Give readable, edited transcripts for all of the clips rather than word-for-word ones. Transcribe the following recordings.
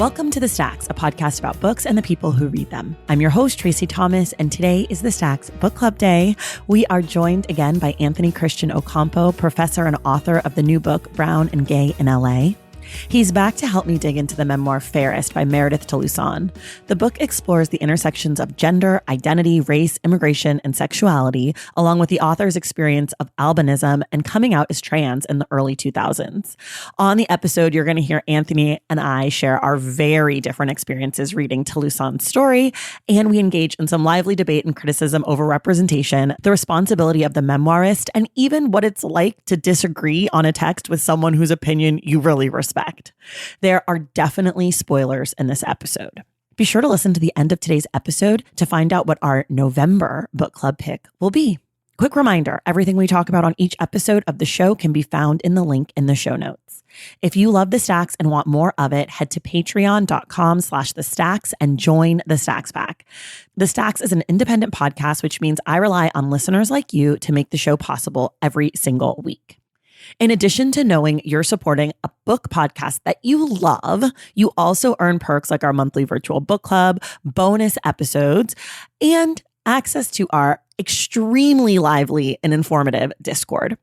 Welcome to The Stacks, a podcast about books and the people who read them. I'm your host, Tracy Thomas, and today is The Stacks Book Club Day. We are joined again by Anthony Christian Ocampo, professor and author of the new book, Brown and Gay in LA. He's back to help me dig into the memoir Fairest by Meredith Talusan. The book explores the intersections of gender, identity, race, immigration, and sexuality, along with the author's experience of albinism and coming out as trans in the early 2000s. On the episode, you're going to hear Anthony and I share our very different experiences reading Talusan's story, and we engage in some lively debate and criticism over representation, the responsibility of the memoirist, and even what it's like to disagree on a text with someone whose opinion you really respect. There are definitely spoilers in this episode. Be sure to listen to the end of today's episode to find out what our November book club pick will be. Quick reminder, everything we talk about on each episode of the show can be found in the link in the show notes. If you love The Stacks and want more of it, head to patreon.com/thestacks and join The Stacks Pack. The Stacks is an independent podcast, which means I rely on listeners like you to make the show possible every single week. In addition to knowing you're supporting a book podcast that you love, you also earn perks like our monthly virtual book club, bonus episodes, and access to our extremely lively and informative Discord.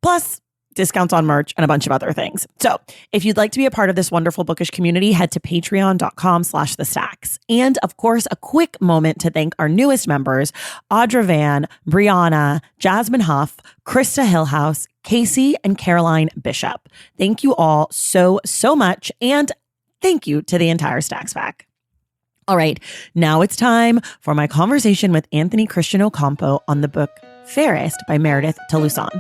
Plus, discounts on merch and a bunch of other things. So if you'd like to be a part of this wonderful bookish community, head to patreon.com/thestacks. And of course, a quick moment to thank our newest members, Audra Van, Brianna, Jasmine Huff, Krista Hillhouse, Casey, and Caroline Bishop. Thank you all so much. And thank you to the entire Stacks Pack. All right, now it's time for my conversation with Anthony Christian Ocampo on the book Fairest by Meredith Talusan.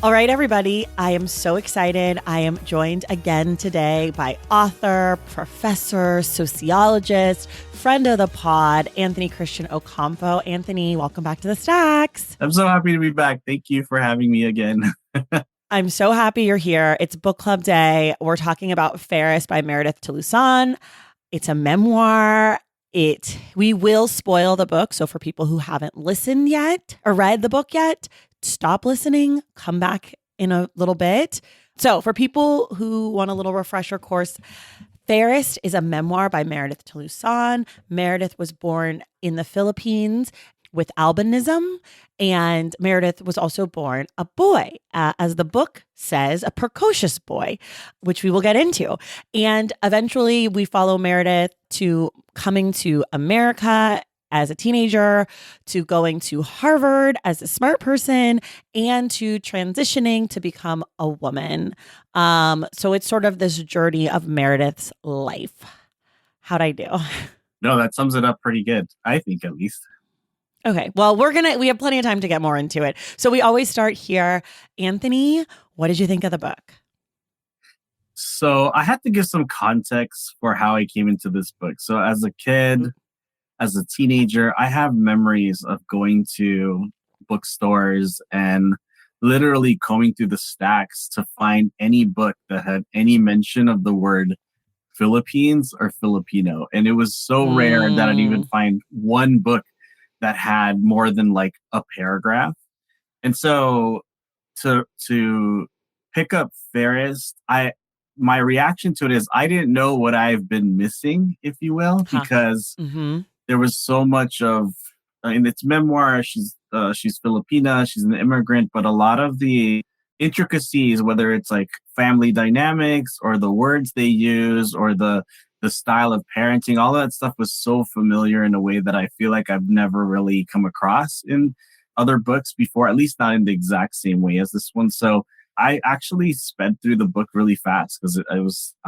All right, everybody, I am so excited. I am joined again today by author, professor, sociologist, friend of the pod, Anthony Christian Ocampo. Anthony, welcome back to The Stacks. I'm so happy to be back. Thank you for having me again. I'm so happy you're here. It's book club day. We're talking about Fairest by Meredith Talusan. It's a memoir. We will spoil the book. So for people who haven't listened yet or read the book yet, stop listening, come back in a little bit. So for people who want a little refresher course, Fairest is a memoir by Meredith Talusan. Meredith was born in the Philippines with albinism, and Meredith was also born a boy, as the book says, a precocious boy, which we will get into. And eventually we follow Meredith to coming to America as a teenager, to going to Harvard as a smart person, and to transitioning to become a woman. So it's sort of this journey of Meredith's life. How'd I do? No, that sums it up pretty good, I think, at least. Okay, well, we have plenty of time to get more into it. So we always start here. Anthony, what did you think of the book? So I had to give some context for how I came into this book. So as a kid, as a teenager, I have memories of going to bookstores and literally combing through the stacks to find any book that had any mention of the word Philippines or Filipino. And it was so rare that I'd even find one book that had more than like a paragraph. And so to pick up Fairest, my reaction to it is I didn't know what I've been missing, if you will, because there was so much of, in its memoir, she's Filipina, she's an immigrant, but a lot of the intricacies, whether it's like family dynamics or the words they use or the style of parenting, all that stuff was so familiar in a way that I feel like I've never really come across in other books before, at least not in the exact same way as this one. So I actually sped through the book really fast because I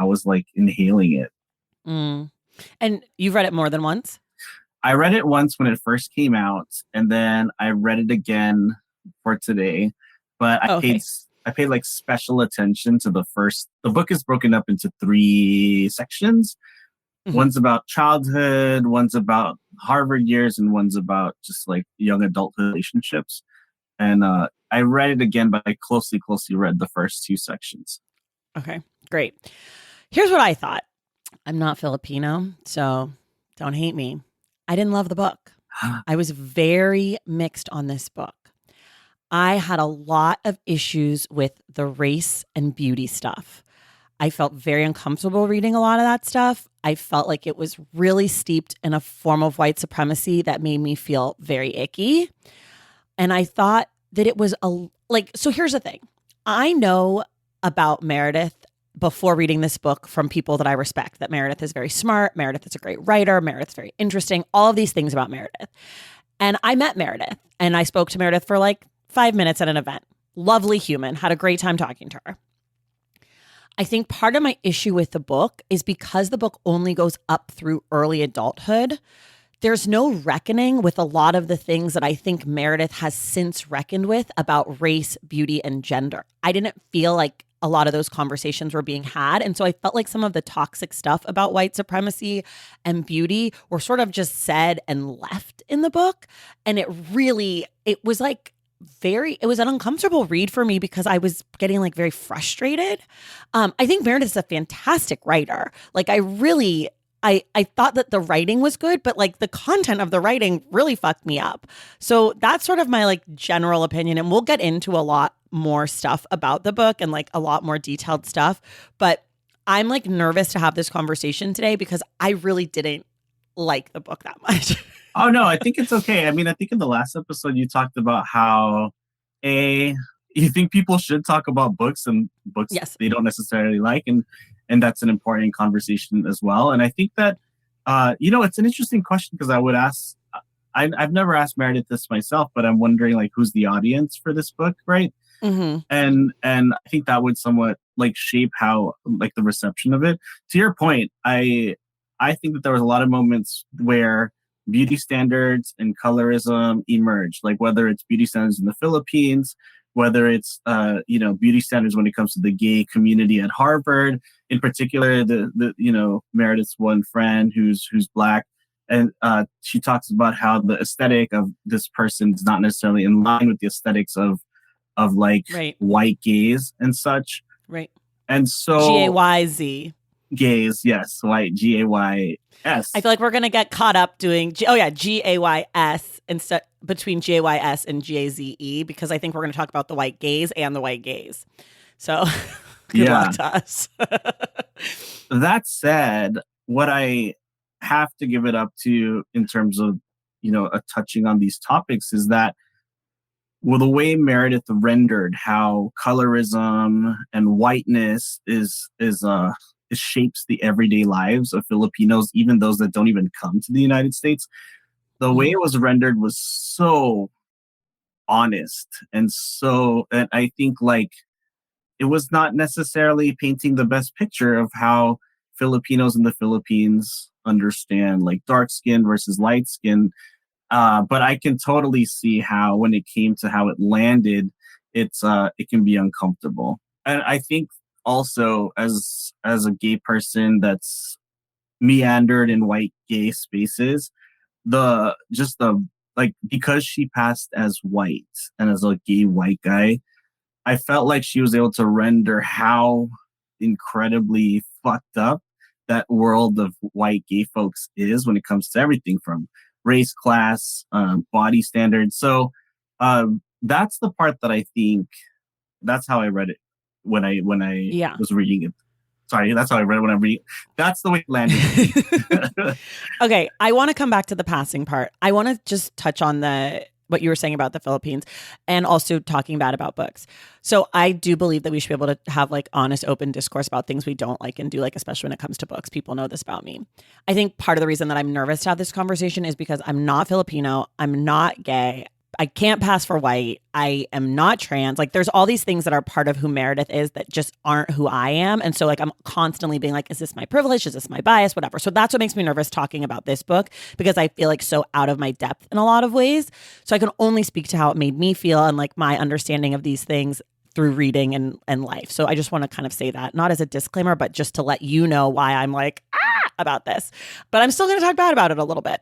was like inhaling it. And you've read it more than once? I read it once when it first came out, and then I read it again for today. But I paid like special attention to the book is broken up into 3 sections. One's about childhood, one's about Harvard years, and one's about just like young adult relationships. And I read it again, but I closely read the first 2 sections. Okay, great. Here's what I thought. I'm not Filipino, so don't hate me. I didn't love the book. I was very mixed on this book. I had a lot of issues with the race and beauty stuff. I felt very uncomfortable reading a lot of that stuff. I felt like it was really steeped in a form of white supremacy that made me feel very icky. And I thought that it was so here's the thing. I know about Meredith before reading this book from people that I respect, that Meredith is very smart, Meredith is a great writer, Meredith's very interesting, all of these things about Meredith. And I met Meredith and I spoke to Meredith for like 5 minutes at an event. Lovely human, had a great time talking to her. I think part of my issue with the book is because the book only goes up through early adulthood, there's no reckoning with a lot of the things that I think Meredith has since reckoned with about race, beauty, and gender. I didn't feel like a lot of those conversations were being had. And so I felt like some of the toxic stuff about white supremacy and beauty were sort of just said and left in the book. And it was like, it was an uncomfortable read for me because I was getting like very frustrated. I think Meredith's a fantastic writer. Like I thought that the writing was good, but like the content of the writing really fucked me up. So that's sort of my like general opinion. And we'll get into a lot more stuff about the book and like a lot more detailed stuff. But I'm like nervous to have this conversation today because I really didn't like the book that much. Oh, no, I think it's okay. I mean, I think in the last episode, you talked about how you think people should talk about books and books Yes. they don't necessarily like. And that's an important conversation as well. And I think that, it's an interesting question because I would ask, I've never asked Meredith this myself, but I'm wondering like, who's the audience for this book, right? Mm-hmm. And I think that would somewhat like shape how like the reception of it. To your point, I think that there was a lot of moments where beauty standards and colorism emerged, like whether it's beauty standards in the Philippines, whether it's beauty standards when it comes to the gay community at Harvard, in particular the Meredith's one friend who's Black, and she talks about how the aesthetic of this person is not necessarily in line with the aesthetics of like Right. white gays and such. Right. And so GAYZ. Gays, yes, white, GAYS. I feel like we're going to get caught up doing, GAYS instead between GAYS and GAZE because I think we're going to talk about the white gays and the white gays. So good luck to us. That said, what I have to give it up to in terms of, touching on these topics is that the way Meredith rendered how colorism and whiteness it shapes the everyday lives of Filipinos, even those that don't even come to the United States. The way it was rendered was so honest and I think like it was not necessarily painting the best picture of how Filipinos in the Philippines understand like dark skin versus light skin. But I can totally see how when it came to how it landed, it can be uncomfortable. And I think also as a gay person that's meandered in white gay spaces, because she passed as white and as a gay white guy, I felt like she was able to render how incredibly fucked up that world of white gay folks is when it comes to everything from race, class, body standards. So that's the part that I think that's how I read it when I was reading it. Sorry, that's how I read it when I'm reading. That's the way it landed. Okay, I want to come back to the passing part. I want to just touch on what you were saying about the Philippines and also talking about books. So I do believe that we should be able to have like honest, open discourse about things we don't like and do, like, especially when it comes to books. People know this about me. I think part of the reason that I'm nervous to have this conversation is because I'm not Filipino. I'm not gay. I can't pass for white. I am not trans. Like there's all these things that are part of who Meredith is that just aren't who I am. And so like I'm constantly being like, is this my privilege? Is this my bias? Whatever. So that's what makes me nervous talking about this book because I feel like so out of my depth in a lot of ways. So I can only speak to how it made me feel and like my understanding of these things through reading and life. So I just want to kind of say that, not as a disclaimer, but just to let you know why I'm like, about this. But I'm still going to talk bad about it a little bit.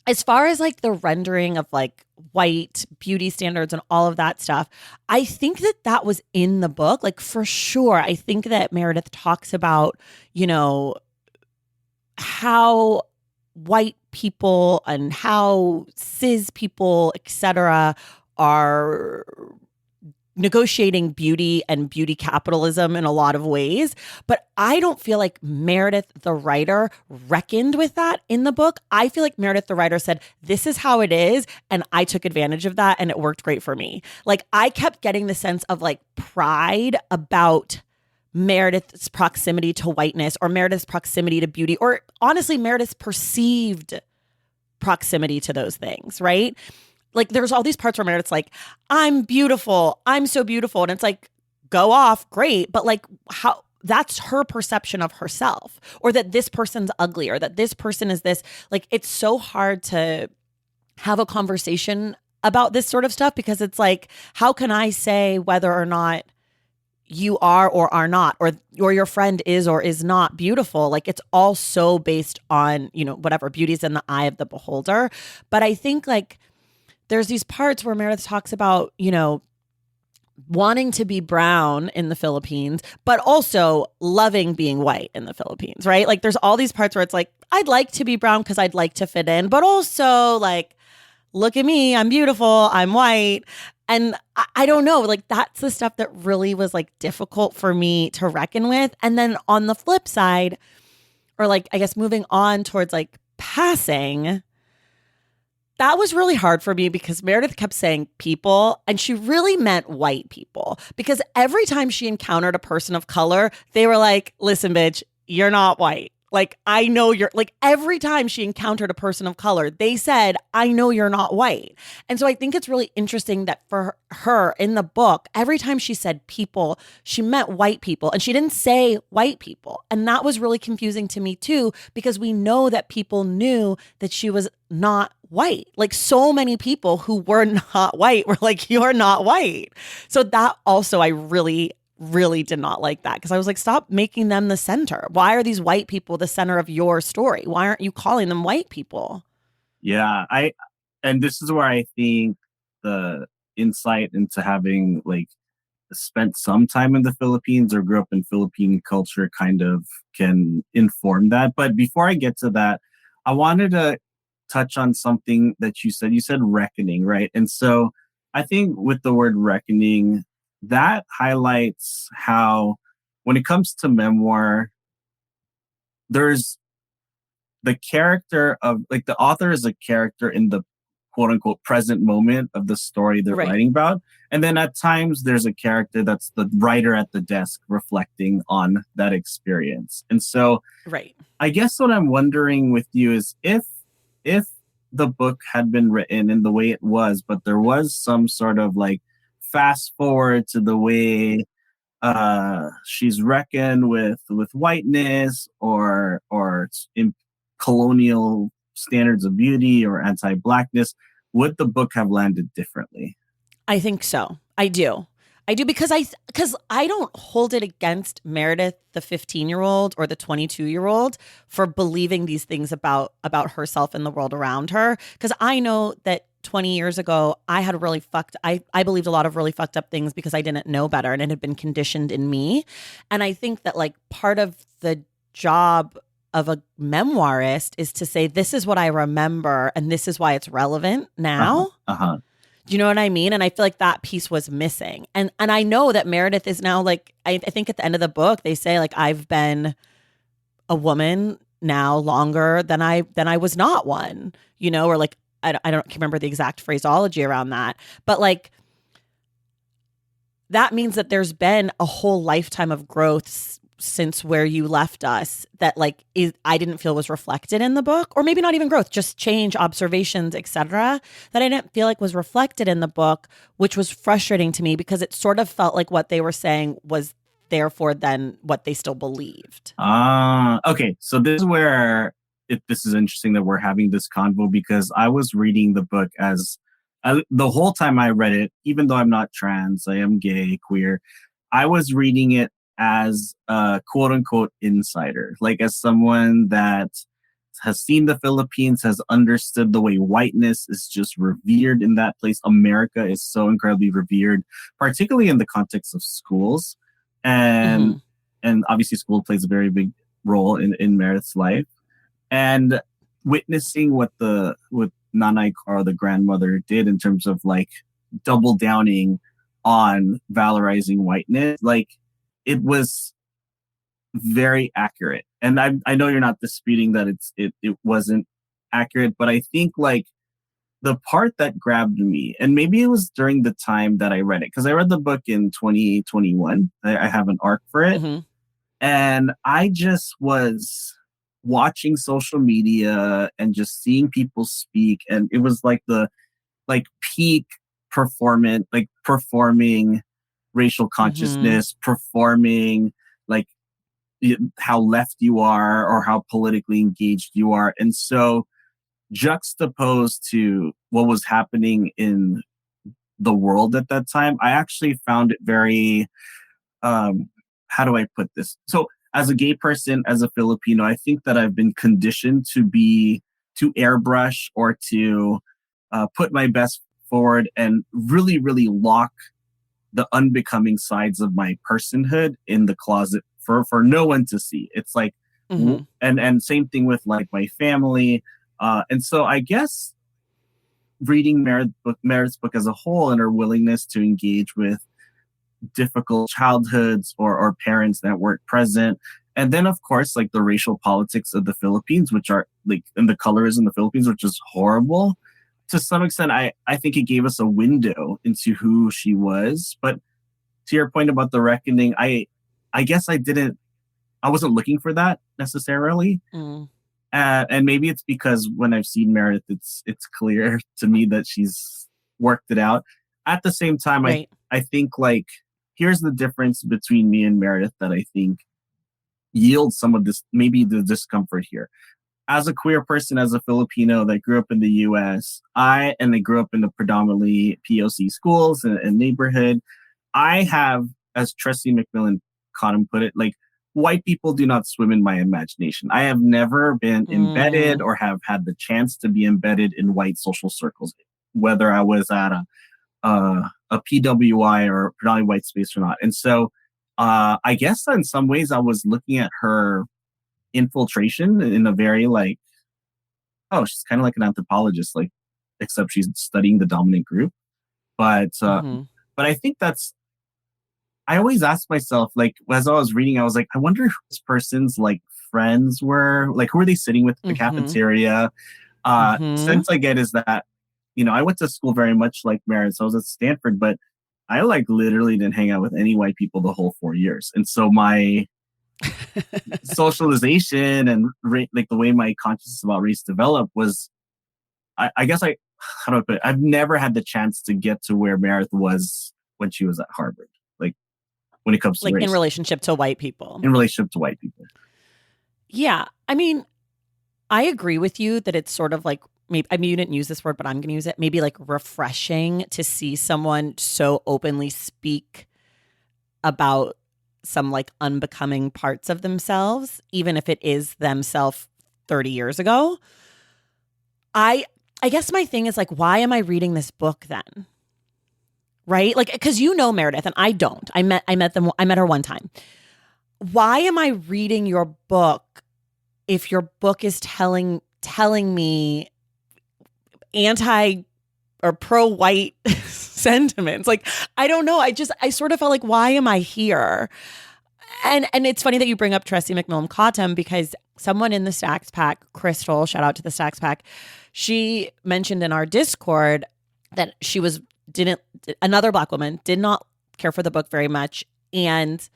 As far as like the rendering of like white beauty standards and all of that stuff, I think that was in the book, like for sure. I think that Meredith talks about, how white people and how cis people, etc., are negotiating beauty and beauty capitalism in a lot of ways. But I don't feel like Meredith, the writer, reckoned with that in the book. I feel like Meredith, the writer, said, this is how it is. And I took advantage of that and it worked great for me. Like I kept getting the sense of like pride about Meredith's proximity to whiteness or Meredith's proximity to beauty, or honestly, Meredith's perceived proximity to those things, right? Like there's all these parts where Meredith's like, I'm beautiful. I'm so beautiful. And it's like, go off. Great. But like how that's her perception of herself, or that this person's ugly, or that this person is this. Like it's so hard to have a conversation about this sort of stuff because it's like, how can I say whether or not you are or are not, or your friend is or is not beautiful? Like it's all so based on, you know, whatever, beauty's in the eye of the beholder. But I think like there's these parts where Meredith talks about, you know, wanting to be brown in the Philippines, but also loving being white in the Philippines, right? Like there's all these parts where it's like, I'd like to be brown because I'd like to fit in, but also like, look at me, I'm beautiful, I'm white. And I don't know, like that's the stuff that really was like difficult for me to reckon with. And then on the flip side, or like, I guess moving on towards like passing, that was really hard for me because Meredith kept saying people, and she really meant white people. Because every time she encountered a person of color, they were like, listen, bitch, you're not white. Like, I know you're, like, every time she encountered a person of color, they said, I know you're not white. And so I think it's really interesting that for her in the book, every time she said people, she meant white people, and she didn't say white people. And that was really confusing to me too, because we know that people knew that she was not white. Like so many people who were not white were like, you're not white. So that also, I really did not like that, because I was like, stop making them the center. Why are these white people the center of your story? Why aren't you calling them white people? Yeah, and this is where I think the insight into having like spent some time in the Philippines or grew up in Philippine culture kind of can inform that. But before I get to that, I wanted to touch on something that you said. You said reckoning, right? And so I think with the word reckoning, that highlights how when it comes to memoir, there's the character of like the author is a character in the quote unquote present moment of the story they're Right. writing about. And then at times there's a character that's the writer at the desk reflecting on that experience. And so Right. I guess what I'm wondering with you is if the book had been written in the way it was, but there was some sort of like fast forward to the way she's reckoned with whiteness or in colonial standards of beauty or anti-blackness, would the book have landed differently? I think so. I do because I don't hold it against Meredith, the 15-year-old or the 22-year-old, for believing these things about herself and the world around her. Because I know that 20 years ago, I believed a lot of really fucked up things because I didn't know better, and it had been conditioned in me. And I think that like part of the job of a memoirist is to say, this is what I remember and this is why it's relevant now. Do you know what I mean? And I feel like that piece was missing. And I know that Meredith is now like, I think at the end of the book, they say like, I've been a woman now longer than I was not one, you know, or like, I don't remember the exact phraseology around that, but like, that means that there's been a whole lifetime of growth since where you left us that like I didn't feel was reflected in the book, or maybe not even growth, just change, observations, etc., that I didn't feel like was reflected in the book, which was frustrating to me because it sort of felt like what they were saying was therefore then what they still believed. Okay, so this is where this is interesting that we're having this convo, because I was reading the book the whole time I read it, even though I'm not trans, I am gay, queer, I was reading it as a quote unquote insider, like as someone that has seen the Philippines, has understood the way whiteness is just revered in that place. America is so incredibly revered, particularly in the context of schools. And obviously school plays a very big role in Meredith's life. And witnessing what Nanay Carl, the grandmother, did in terms of like double downing on valorizing whiteness. Like, it was very accurate. And I know you're not disputing that it wasn't accurate, but I think like the part that grabbed me, and maybe it was during the time that I read it, because I read the book in 2021. I have an arc for it. Mm-hmm. And I just was watching social media and just seeing people speak. And it was like the like peak performing racial consciousness, performing like how left you are or how politically engaged you are. And so juxtaposed to what was happening in the world at that time, I actually found it very, how do I put this? So as a gay person, as a Filipino, I think that I've been conditioned to airbrush or to put my best forward and really, really lock the unbecoming sides of my personhood in the closet for no one to see. It's like, and same thing with like my family. And so I guess reading Meredith's book as a whole and her willingness to engage with difficult childhoods or parents that weren't present. And then, of course, like the racial politics of the Philippines, which are like, and the colorism in the Philippines, which is horrible. To some extent, I think it gave us a window into who she was. But to your point about the reckoning, I guess I wasn't looking for that necessarily. And maybe it's because when I've seen Meredith, it's clear to me that she's worked it out. At the same time, right. I think like, here's the difference between me and Meredith that I think yields some of this, maybe the discomfort here. As a queer person, as a Filipino that grew up in the US, I grew up in the predominantly POC schools and neighborhood. I have, as Tressie McMillan Cottom put it, like, white people do not swim in my imagination. I have never been embedded or have had the chance to be embedded in white social circles, whether I was at a PWI or predominantly white space or not. And so I guess in some ways I was looking at her infiltration in a very like, oh, she's kind of like an anthropologist, like, except she's studying the dominant group. But I think I always ask myself, like, as I was reading, I was like, I wonder who this person's like friends were, like, who are they sitting with in the cafeteria? Sense I get is that, I went to school very much like Meredith. So I was at Stanford, but I like literally didn't hang out with any white people the whole 4 years. And so my socialization and like the way my consciousness about race developed was, I guess how do I put it? I've never had the chance to get to where Meredith was when she was at Harvard. Like, when it comes to like race. In relationship to white people. In relationship to white people. Yeah. I mean, I agree with you that it's sort of like, maybe, I mean, you didn't use this word, but I'm going to use it. Maybe like refreshing to see someone so openly speak about some like unbecoming parts of themselves, even if it is themselves 30 years ago. I guess my thing is like, why am I reading this book then? Right? Like, because Meredith and I don't. I met her one time. Why am I reading your book if your book is telling me anti or pro-white sentiments? Like, I don't know. I sort of felt like, why am I here? And it's funny that you bring up Tressie McMillan Cottom, because someone in the Stacks Pack, Crystal, shout out to the Stacks Pack, she mentioned in our Discord that another Black woman did not care for the book very much, and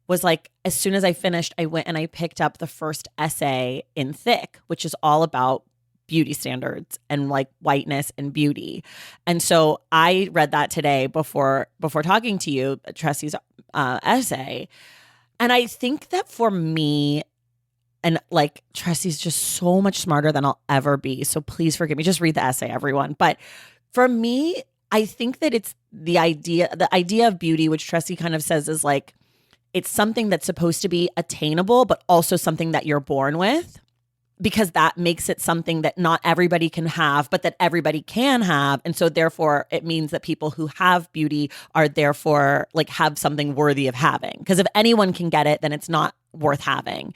was like, as soon as I finished, I went and I picked up the first essay in Thick, which is all about beauty standards and like whiteness and beauty. And so I read that today before talking to you, Tressie's essay. And I think that for me, and like, Tressie's just so much smarter than I'll ever be, so please forgive me. Just read the essay, everyone. But for me, I think that it's the idea of beauty, which Tressie kind of says is like, it's something that's supposed to be attainable, but also something that you're born with, because that makes it something that not everybody can have, but that everybody can have. And so therefore it means that people who have beauty are therefore like have something worthy of having. Because if anyone can get it, then it's not worth having.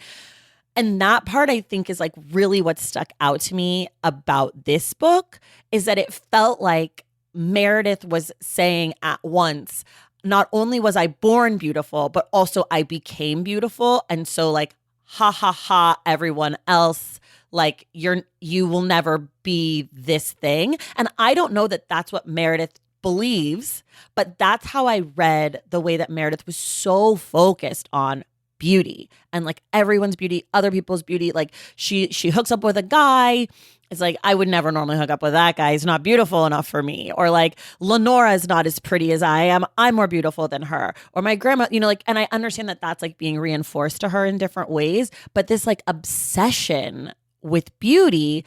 And that part, I think, is like really what stuck out to me about this book, is that it felt like Meredith was saying at once, not only was I born beautiful, but also I became beautiful. And so like, ha ha ha, everyone else, like you will never be this thing. And I don't know that that's what Meredith believes, but that's how I read the way that Meredith was so focused on beauty and like everyone's beauty, other people's beauty. Like she hooks up with a guy. It's like, I would never normally hook up with that guy. He's not beautiful enough for me. Or like, Lenora is not as pretty as I am. I'm more beautiful than her. Or my grandma, like, and I understand that that's like being reinforced to her in different ways. But this like obsession with beauty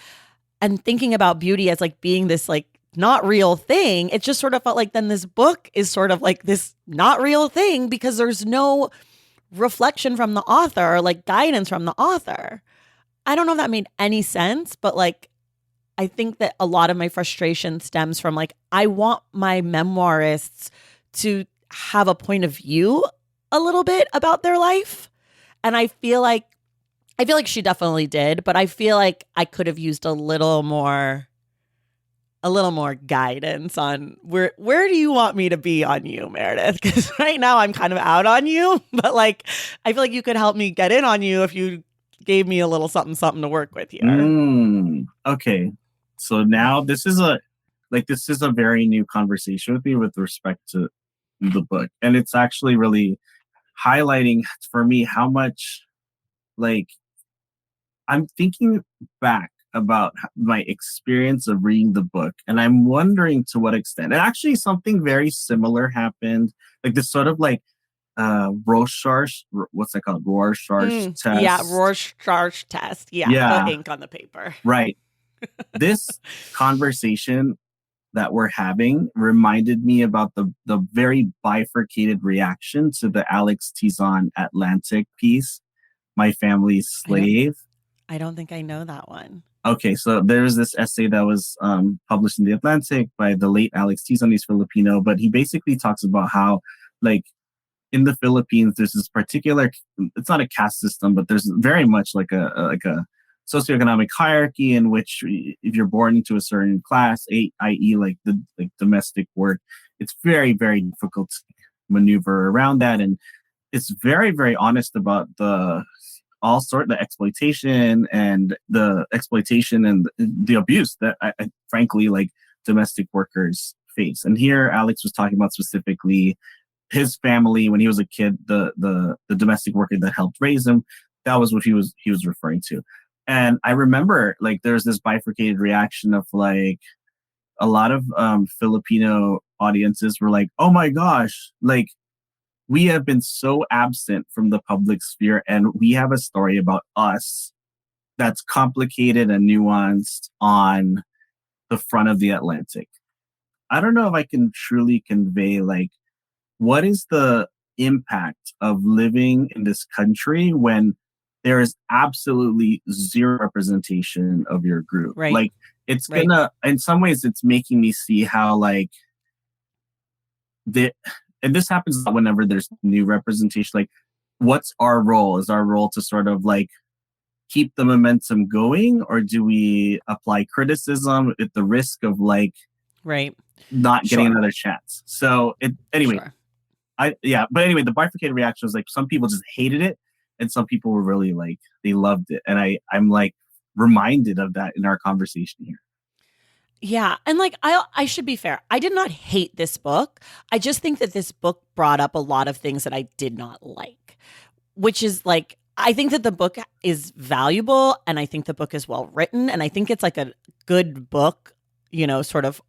and thinking about beauty as like being this like not real thing, it just sort of felt like then this book is sort of like this not real thing because there's no reflection from the author or like guidance from the author. I don't know if that made any sense, but like, I think that a lot of my frustration stems from like, I want my memoirists to have a point of view a little bit about their life. And I feel like she definitely did, but I feel like I could have used a little more guidance on where do you want me to be on you, Meredith? Because right now I'm kind of out on you, but like, I feel like you could help me get in on you if you gave me a little something to work with here. Okay. So now this is a very new conversation with me with respect to the book. And it's actually really highlighting for me how much like I'm thinking back about my experience of reading the book. And I'm wondering to what extent, and actually something very similar happened, like this sort of like Rorschach, what's that called? Rorschach test. Yeah, Rorschach test. Yeah, the ink on the paper. Right. This conversation that we're having reminded me about the very bifurcated reaction to the Alex Tizon Atlantic piece, My Family's Slave. I don't think I know that one. Okay, so there's this essay that was published in the Atlantic by the late Alex Tizon. He's Filipino, but he basically talks about how, like, in the Philippines, there's this particular, it's not a caste system, but there's very much like a socioeconomic hierarchy in which if you're born into a certain class, i.e. like the domestic work, it's very, very difficult to maneuver around that. And it's very, very honest about the exploitation and the abuse that I frankly like domestic workers face. And here Alex was talking about specifically his family when he was a kid, the domestic worker that helped raise him. That was what he was referring to. And I remember like there's this bifurcated reaction of like a lot of Filipino audiences were like, oh my gosh, like we have been so absent from the public sphere and we have a story about us that's complicated and nuanced on the front of the Atlantic. I don't know if I can truly convey like what is the impact of living in this country when there is absolutely zero representation of your group. Right. Like it's gonna, in some ways it's making me see how like and this happens whenever there's new representation, like what's our role? Is our role to sort of like keep the momentum going, or do we apply criticism at the risk of like not getting another chance? So anyway, but anyway, the bifurcated reaction was like some people just hated it and some people were really like, they loved it. And I'm like reminded of that in our conversation here. Yeah. And like, I should be fair. I did not hate this book. I just think that this book brought up a lot of things that I did not like, which is like, I think that the book is valuable and I think the book is well written. And I think it's like a good book, sort of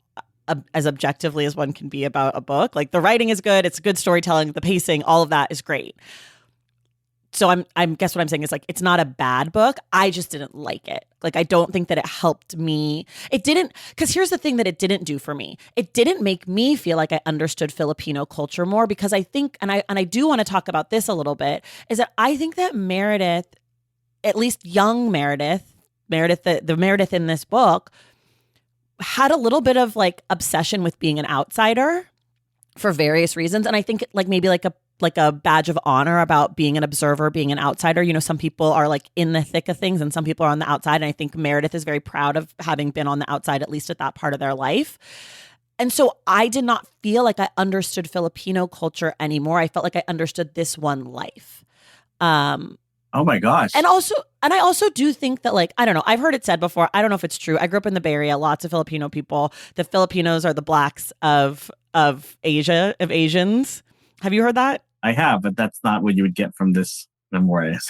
as objectively as one can be about a book. Like the writing is good. It's good storytelling. The pacing, all of that is great. So I'm guess what I'm saying is like, it's not a bad book. I just didn't like it. Like, I don't think that it helped me. It didn't, because here's the thing that it didn't do for me. It didn't make me feel like I understood Filipino culture more, because I think, and I do want to talk about this a little bit, is that I think that Meredith, at least young Meredith, the Meredith in this book, had a little bit of like obsession with being an outsider for various reasons. And I think like maybe like a badge of honor about being an observer, being an outsider. Some people are like in the thick of things and some people are on the outside. And I think Meredith is very proud of having been on the outside, at least at that part of their life. And so I did not feel like I understood Filipino culture anymore. I felt like I understood this one life. Oh my gosh. And I also do think that, like, I don't know, I've heard it said before. I don't know if it's true. I grew up in the Bay Area, lots of Filipino people. The Filipinos are the blacks of Asia, of Asians. Have you heard that? I have, but that's not what you would get from this memoirs.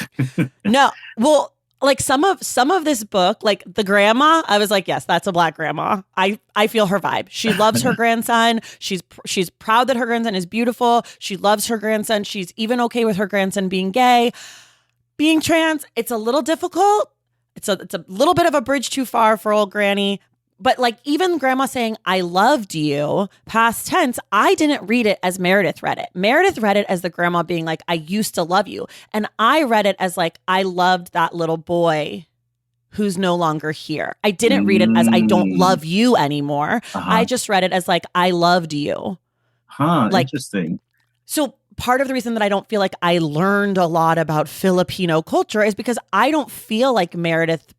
No. Well, like some of this book, like the grandma, I was like, yes, that's a black grandma. I feel her vibe. She loves her grandson. She's proud that her grandson is beautiful. She loves her grandson. She's even okay with her grandson being gay. Being trans, it's a little difficult. It's a little bit of a bridge too far for old granny. But like even grandma saying, I loved you, past tense, I didn't read it as Meredith read it. Meredith read it as the grandma being like, I used to love you. And I read it as like, I loved that little boy who's no longer here. I didn't read it as I don't love you anymore. I just read it as like, I loved you. Like, interesting. So part of the reason that I don't feel like I learned a lot about Filipino culture is because I don't feel like Meredith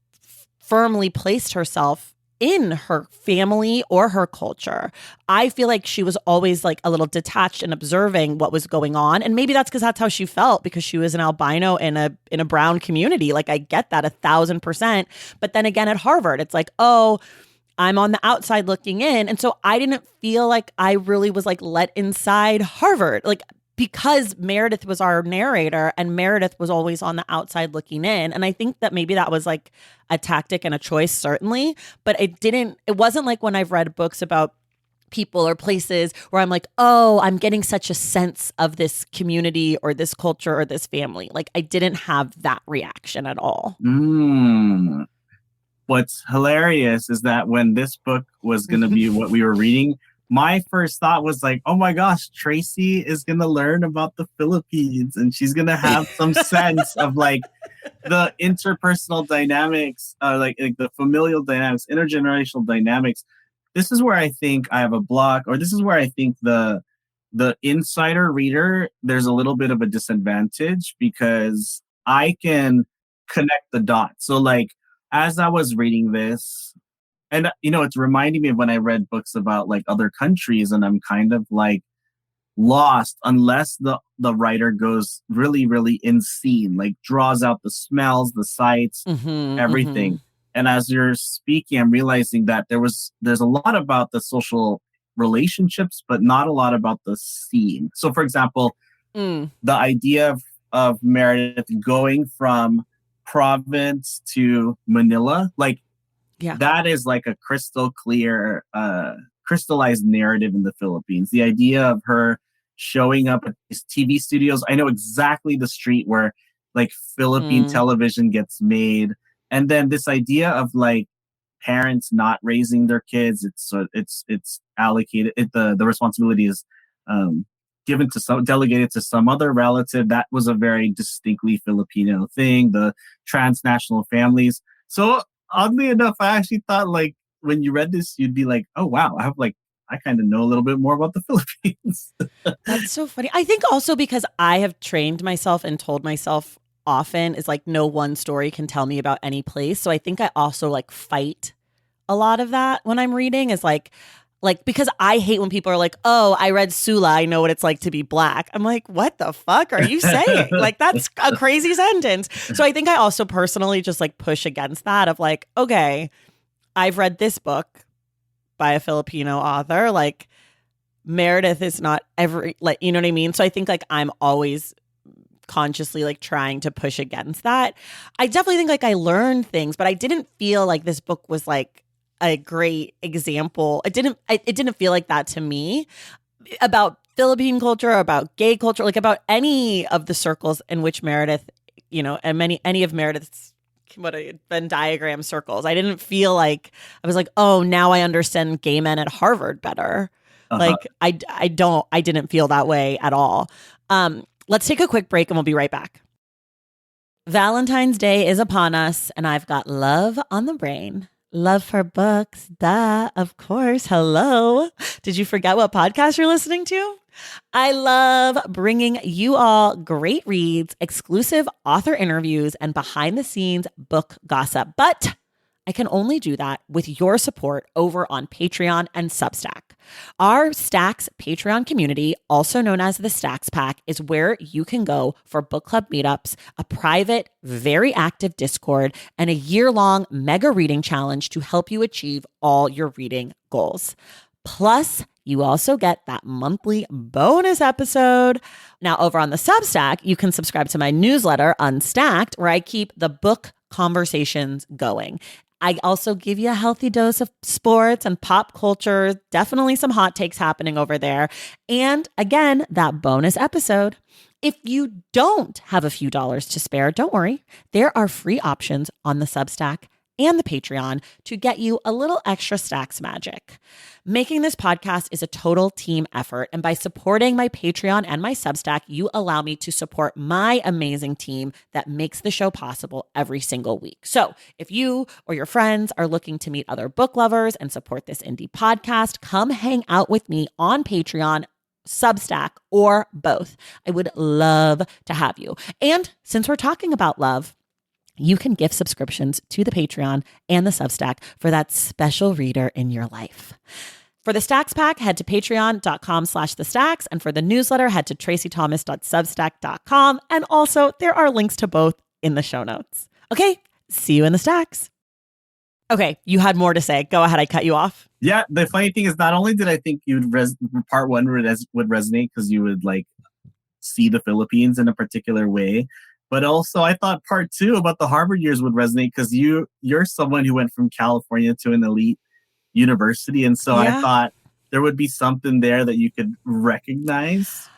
firmly placed herself in her family or her culture. I feel like she was always like a little detached and observing what was going on. And maybe that's because that's how she felt, because she was an albino in a brown community. Like I get that 1,000%. But then again, at Harvard, it's like, oh, I'm on the outside looking in. And so I didn't feel like I really was like let inside Harvard. Like, because Meredith was our narrator and Meredith was always on the outside looking in. And I think that maybe that was like a tactic and a choice, certainly. But it wasn't like when I've read books about people or places where I'm like, oh, I'm getting such a sense of this community or this culture or this family. Like I didn't have that reaction at all. What's hilarious is that when this book was going to be what we were reading, my first thought was like, oh my gosh, Tracy is going to learn about the Philippines and she's going to have some sense of like the interpersonal dynamics, like the familial dynamics, intergenerational dynamics. This is where I think I have a block, or this is where I think the insider reader, there's a little bit of a disadvantage because I can connect the dots. So like, as I was reading this, and, you know, it's reminding me of when I read books about like other countries and I'm kind of like lost unless the writer goes really, really in scene, like draws out the smells, the sights, everything. And as you're speaking, I'm realizing that there's a lot about the social relationships, but not a lot about the scene. So for example, the idea of Meredith going from province to Manila, like, that is like a crystal clear, crystallized narrative in the Philippines. The idea of her showing up at these TV studios. I know exactly the street where like Philippine television gets made. And then this idea of like parents not raising their kids. It's allocated. The responsibility is delegated to some other relative. That was a very distinctly Filipino thing. The transnational families. So oddly enough, I actually thought like when you read this, you'd be like, oh, wow, I kind of know a little bit more about the Philippines. That's so funny. I think also because I have trained myself and told myself often is like no one story can tell me about any place. So I think I also like fight a lot of that when I'm reading is like because I hate when people are like, oh, I read Sula, I know what it's like to be black. I'm like, what the fuck are you saying? Like, that's a crazy sentence. So I think I also personally just like push against that of like, okay, I've read this book by a Filipino author. Like Meredith is not like, you know what I mean? So I think like I'm always consciously like trying to push against that. I definitely think like I learned things, but I didn't feel like this book was like a great example. It didn't feel like that to me about Philippine culture, about gay culture, like about any of the circles in which Meredith, you know, and any of Meredith's Venn diagram circles. I didn't feel like I was like, oh, now I understand gay men at Harvard better. Like I didn't feel that way at all. Let's take a quick break and we'll be right back. Valentine's Day is upon us and I've got love on the brain. Love for books, duh, of course. Hello. Did you forget what podcast you're listening to? I love bringing you all great reads, exclusive author interviews, and behind the scenes book gossip. But I can only do that with your support over on Patreon and Substack. Our Stacks Patreon community, also known as the Stacks Pack, is where you can go for book club meetups, a private, very active Discord, and a year-long mega reading challenge to help you achieve all your reading goals. Plus, you also get that monthly bonus episode. Now, over on the Substack, you can subscribe to my newsletter, Unstacked, where I keep the book conversations going. I also give you a healthy dose of sports and pop culture, definitely some hot takes happening over there. And again, that bonus episode. If you don't have a few dollars to spare, don't worry. There are free options on the Substack and the Patreon to get you a little extra Stacks magic. Making this podcast is a total team effort, and by supporting my Patreon and my Substack, you allow me to support my amazing team that makes the show possible every single week. So if you or your friends are looking to meet other book lovers and support this indie podcast, come hang out with me on Patreon, Substack, or both. I would love to have you. And since we're talking about love, you can gift subscriptions to the Patreon and the Substack for that special reader in your life. For the Stacks Pack, head to patreon.com/thestacks. And for the newsletter, head to traceythomas.substack.com. And also, there are links to both in the show notes. Okay, see you in the Stacks. Okay, you had more to say. Go ahead, I cut you off. Yeah, the funny thing is, not only did I think part one would resonate because you would like see the Philippines in a particular way, but also I thought part two about the Harvard years would resonate because you're someone who went from California to an elite university, and so I thought there would be something there that you could recognize.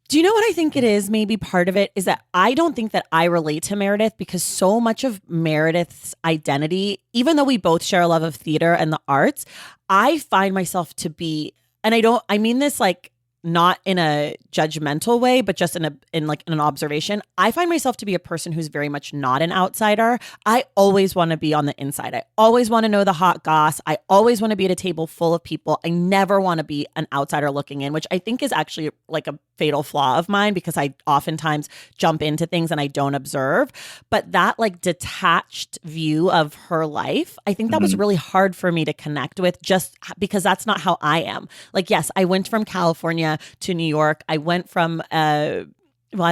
Do you know what I think it is? Maybe part of it is that I don't think that I relate to Meredith because so much of Meredith's identity, even though we both share a love of theater and the arts, I find myself to be, and I mean this like not in a judgmental way, but just in an observation. I find myself to be a person who's very much not an outsider. I always want to be on the inside. I always want to know the hot goss. I always want to be at a table full of people. I never want to be an outsider looking in, which I think is actually like a fatal flaw of mine because I oftentimes jump into things and I don't observe. But that like detached view of her life, I think that was really hard for me to connect with just because that's not how I am. Like, yes, I went from California to New York. I went from I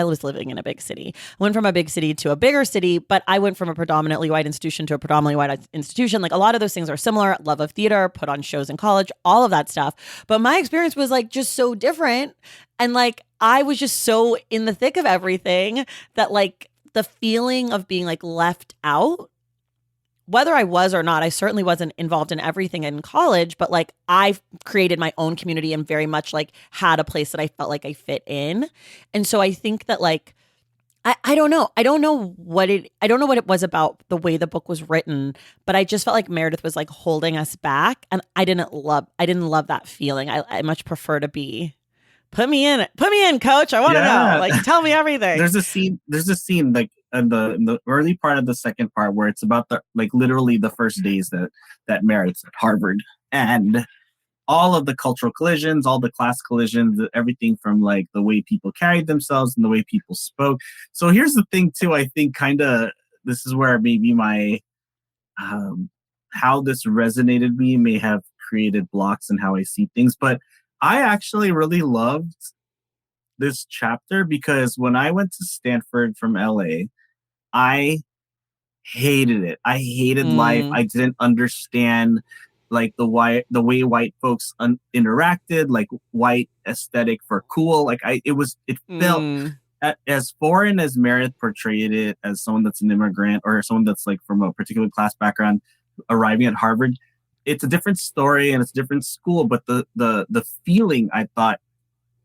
was living in a big city. I went from a big city to a bigger city, but I went from a predominantly white institution to a predominantly white institution. Like a lot of those things are similar. Love of theater, put on shows in college, all of that stuff. But my experience was like just so different. And like I was just so in the thick of everything that like the feeling of being like left out, whether I was or not, I certainly wasn't involved in everything in college, but like I've created my own community and very much like had a place that I felt like I fit in. And so I think that like, I don't know. I don't know what it was about the way the book was written, but I just felt like Meredith was like holding us back. And I didn't love that feeling. I much prefer to be, put me in, coach. I want to know, like, tell me everything. There's a scene like, in the early part of the second part where it's about the like literally the first days that Meredith's at Harvard and all of the cultural collisions, all the class collisions, everything from like the way people carried themselves and the way people spoke. So here's the thing too, I think kind of this is where maybe my how this resonated me may have created blocks in how I see things, but I actually really loved this chapter because when I went to Stanford from LA, I hated it. I hated life. I didn't understand like the way white folks interacted, like white aesthetic for cool. Like it felt as foreign as Meredith portrayed it as someone that's an immigrant or someone that's like from a particular class background arriving at Harvard. It's a different story and it's a different school, but the feeling I thought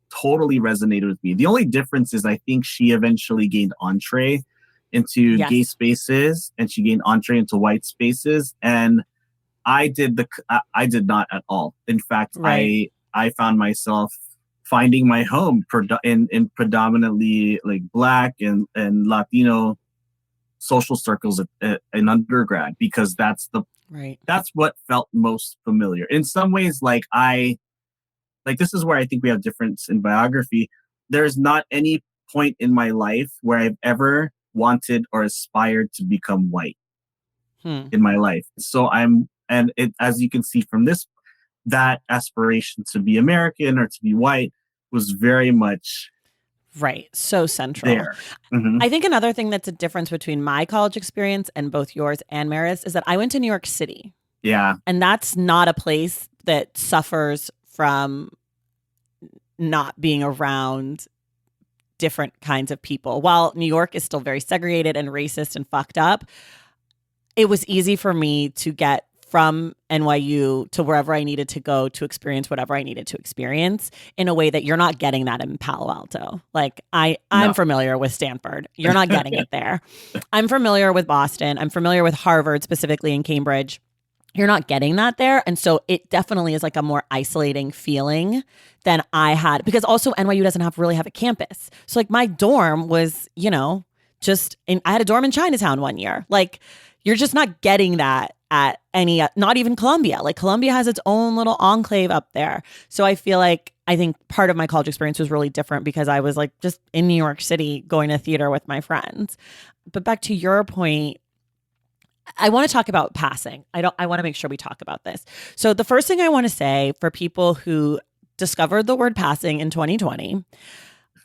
totally resonated with me. The only difference is I think she eventually gained entree into gay spaces and she gained entree into white spaces, and I did not at all. In fact, I found myself finding my home in predominantly like Black and Latino social circles in undergrad because that's what felt most familiar. In some ways, like this is where I think we have difference in biography. There's not any point in my life where I've ever wanted or aspired to become white. in my life. So as you can see from this, that aspiration to be American or to be white was very much right. So central. there. Mm-hmm. I think another thing that's a difference between my college experience and both yours and Meredith's is that I went to New York City. Yeah. And that's not a place that suffers from not being around different kinds of people. While New York is still very segregated and racist and fucked up, it was easy for me to get from NYU to wherever I needed to go to experience whatever I needed to experience in a way that you're not getting that in Palo Alto. Like I'm familiar with Stanford. You're not getting it there. I'm familiar with Boston. I'm familiar with Harvard, specifically in Cambridge. You're not getting that there. And so it definitely is like a more isolating feeling than I had, because also NYU doesn't really have a campus. So like my dorm was, I had a dorm in Chinatown one year. Like you're just not getting that at any, not even Columbia. Like Columbia has its own little enclave up there. So I think part of my college experience was really different because I was like just in New York City going to theater with my friends. But back to your point, I want to talk about passing. I want to make sure we talk about this. So the first thing I want to say for people who discovered the word passing in 2020,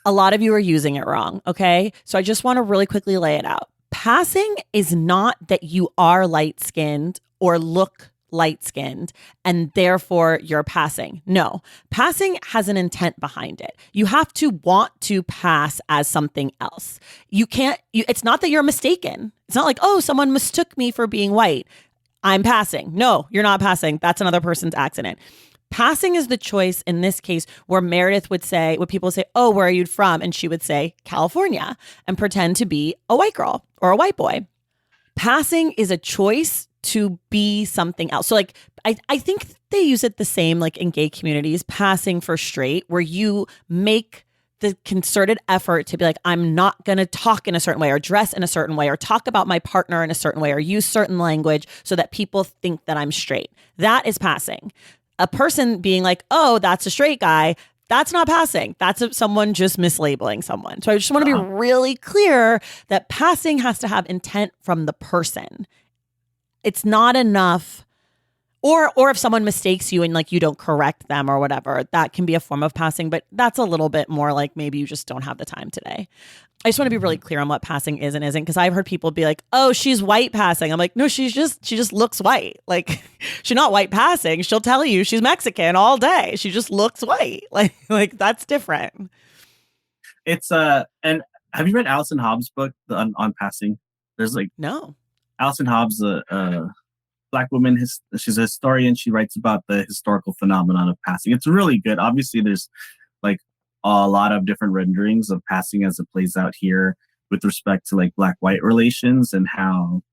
a lot of you are using it wrong. Okay. So I just want to really quickly lay it out. Passing is not that you are light-skinned or look light-skinned and therefore you're passing. No, passing has an intent behind it. You have to want to pass as something else. It's not that you're mistaken. It's not like, oh, someone mistook me for being white. I'm passing. No, you're not passing. That's another person's accident. Passing is the choice in this case where Meredith would people say, oh, where are you from? And she would say, California, and pretend to be a white girl or a white boy. Passing is a choice to be something else. So like, I think they use it the same like in gay communities, passing for straight, where you make the concerted effort to be like, I'm not going to talk in a certain way or dress in a certain way or talk about my partner in a certain way or use certain language so that people think that I'm straight. That is passing. A person being like, oh, that's a straight guy, that's not passing. That's someone just mislabeling someone. So I just want to be really clear that passing has to have intent from the person. It's not enough. Or if someone mistakes you and like you don't correct them or whatever, that can be a form of passing, but that's a little bit more like maybe you just don't have the time today. I just want to be really clear on what passing is and isn't, because I've heard people be like, oh, she's white passing. I'm like, no, she just looks white. Like she's not white passing. She'll tell you she's Mexican all day. She just looks white. Like that's different. It's and have you read Alison Hobbs' book on passing? There's like no. Alison Hobbs, a Black woman. She's a historian. She writes about the historical phenomenon of passing. It's really good. Obviously, there's like a lot of different renderings of passing as it plays out here with respect to like Black-white relations and how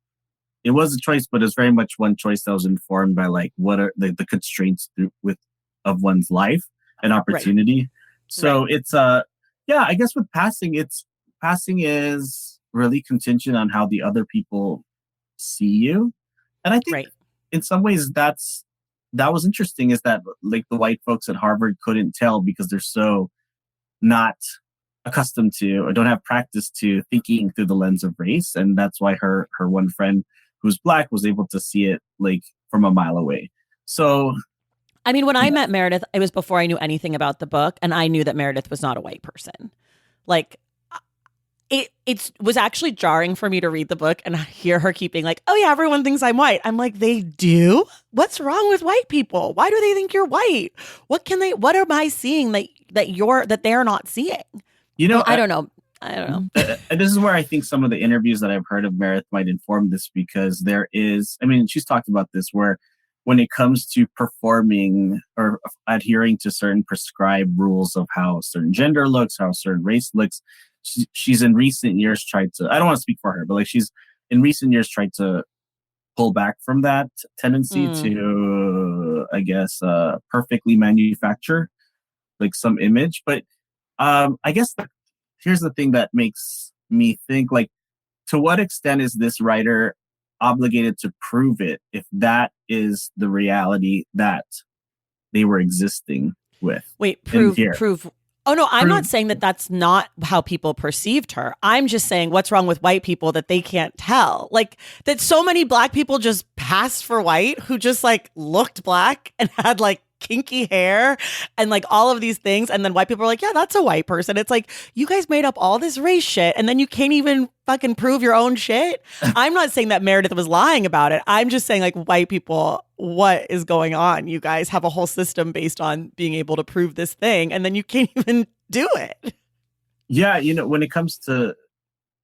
it was a choice, but it's very much one choice that was informed by like what are the constraints of one's life and opportunity. Right. So it's I guess with passing is really contingent on how the other people see you. And I think in some ways that was interesting, is that like the white folks at Harvard couldn't tell because they're so not accustomed to or don't have practice to thinking through the lens of race. And that's why her one friend who's Black was able to see it like from a mile away. So I mean, when I met Meredith, it was before I knew anything about the book, and I knew that Meredith was not a white person. Like it was actually jarring for me to read the book and hear her keeping like, oh yeah, everyone thinks I'm white. I'm like, they do? What's wrong with white people? Why do they think you're white? What am I seeing that they're not seeing? I don't know. And this is where I think some of the interviews that I've heard of Meredith might inform this, because she's talked about this where when it comes to performing or adhering to certain prescribed rules of how a certain gender looks, how a certain race looks, she's in recent years tried to, I don't want to speak for her, but like she's in recent years tried to pull back from that tendency to, I guess, perfectly manufacture like some image. But I guess here's the thing that makes me think, like, to what extent is this writer obligated to prove it if that is the reality that they were existing with? Wait, prove Oh, no, I'm not Prove- saying that that's not how people perceived her. I'm just saying what's wrong with white people that they can't tell. Like that so many black people just passed for white who just like looked black and had like kinky hair and like all of these things. And then white people are like, yeah, that's a white person. It's like, you guys made up all this race shit and then you can't even fucking prove your own shit. I'm not saying that Meredith was lying about it. I'm just saying, like, white people, what is going on? You guys have a whole system based on being able to prove this thing and then you can't even do it. Yeah, when it comes to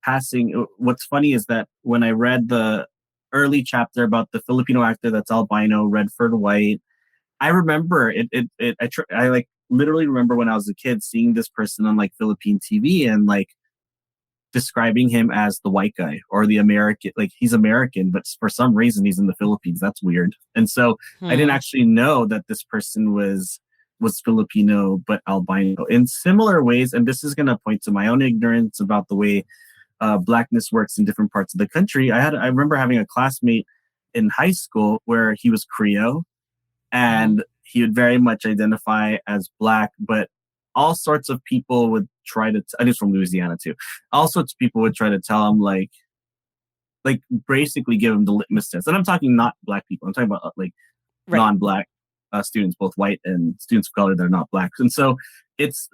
passing, what's funny is that when I read the early chapter about the Filipino actor that's albino, Redford White, I remember I like literally remember when I was a kid seeing this person on like Philippine TV and like describing him as the white guy or the American, like he's American, but for some reason he's in the Philippines. That's weird. And so I didn't actually know that this person was Filipino but albino in similar ways. And this is going to point to my own ignorance about the way blackness works in different parts of the country. I remember having a classmate in high school where he was Creole and he would very much identify as black, but all sorts of people would try to, and he's from Louisiana too. All sorts of people would try to tell him like basically give him the litmus test. And I'm talking not black people. I'm talking about like Right. non-black students, both white and students of color that are not black. And so it's,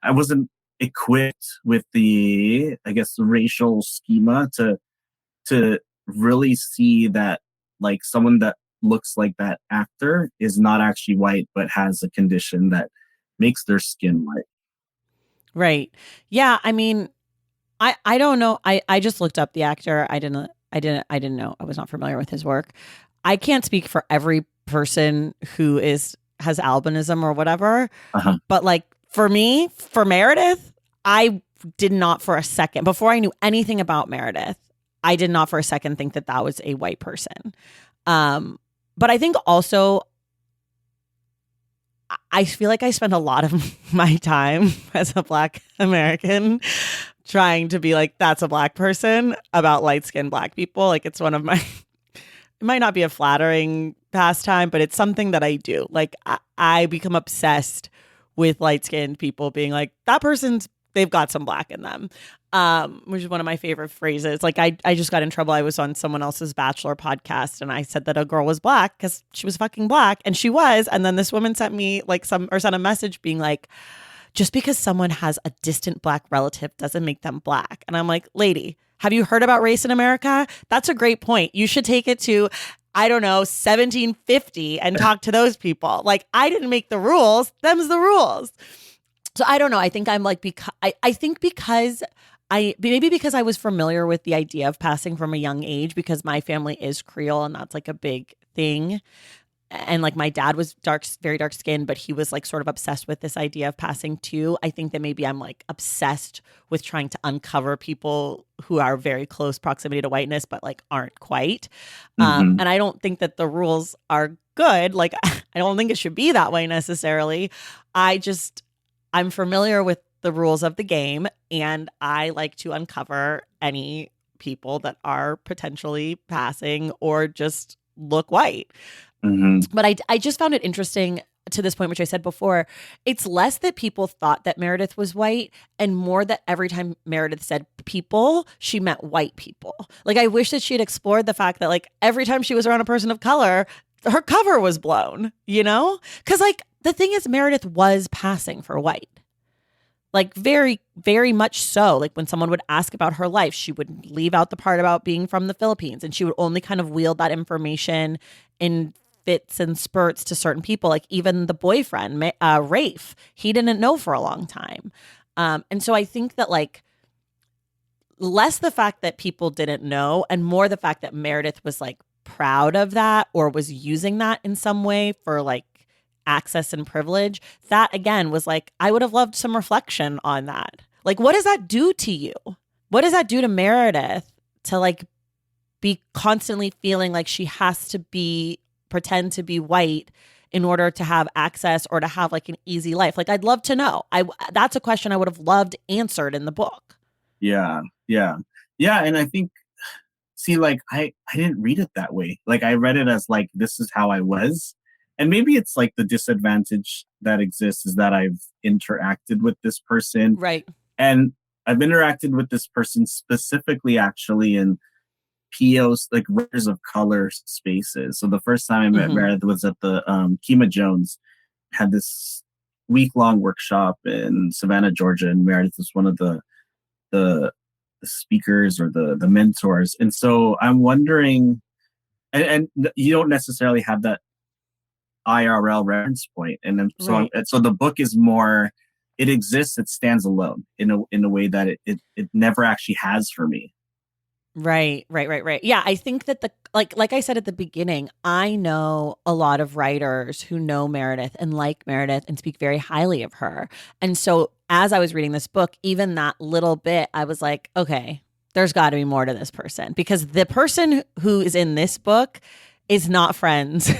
I wasn't equipped with the, I guess, the racial schema to really see that like someone that looks like that actor is not actually white, but has a condition that makes their skin white. Right. Yeah. I mean, I don't know. I just looked up the actor. I didn't know. I was not familiar with his work. I can't speak for every person who has albinism or whatever. Uh-huh. But like for me, for Meredith, I did not for a second, before I knew anything about Meredith, I did not for a second think that that was a white person. But I think also I feel like I spend a lot of my time as a Black American trying to be like, that's a Black person about light skinned Black people. Like, it's one of my, it might not be a flattering pastime, but it's something that I do. Like, I become obsessed with light skinned people being like, that person's, they've got some Black in them. Which is one of my favorite phrases. Like I just got in trouble. I was on someone else's Bachelor podcast and I said that a girl was Black because she was fucking Black, and she was. And then this woman sent me sent a message being like, just because someone has a distant Black relative doesn't make them Black. And I'm like, lady, have you heard about race in America? That's a great point. You should take it to, I don't know, 1750 and talk to those people. Like, I didn't make the rules. Them's the rules. So I don't know. I think I'm like, I think because maybe because I was familiar with the idea of passing from a young age, because my family is Creole and that's like a big thing. And like my dad was very dark skinned, but he was like sort of obsessed with this idea of passing too. I think that maybe I'm like obsessed with trying to uncover people who are very close proximity to whiteness, but like aren't quite. Mm-hmm. And I don't think that the rules are good. Like, I don't think it should be that way necessarily. I'm familiar with the rules of the game, and I like to uncover any people that are potentially passing or just look white. Mm-hmm. But I just found it interesting to this point, which I said before. It's less that people thought that Meredith was white and more that every time Meredith said people, she meant white people. Like, I wish that she had explored the fact that like every time she was around a person of color, her cover was blown, you know? Because like the thing is, Meredith was passing for white. Like very, very much so. Like when someone would ask about her life, she would leave out the part about being from the Philippines, and she would only kind of wield that information in fits and spurts to certain people. Like even the boyfriend, Rafe, he didn't know for a long time. And so I think that like less the fact that people didn't know and more the fact that Meredith was like proud of that or was using that in some way for like access and privilege. That again was like, I would have loved some reflection on that. Like, what does that do to you? What does that do to Meredith to like be constantly feeling like she has to pretend to be white in order to have access or to have like an easy life? Like, I'd love to know. That's a question I would have loved answered in the book. Yeah. And I think, see, like I didn't read it that way. Like I read it as like, this is how I was. and maybe it's like the disadvantage that exists is that I've interacted with this person, Right. and I've interacted with this person specifically actually in POs, like writers of color spaces. So the first time I met Mm-hmm. Meredith was at the Kima Jones had this week-long workshop in Savannah, Georgia, and Meredith was one of the speakers or the mentors. And so I'm wondering, and you don't necessarily have that IRL reference point, and then Right. so the book is more, it exists, it stands alone in a way that it never actually has for me. Right, right, right, right. Yeah, I think that the like I said at the beginning, I know a lot of writers who know Meredith and like Meredith and speak very highly of her. And so as I was reading this book, even that little bit, I was like, okay, there's got to be more to this person because the person who is in this book is not friends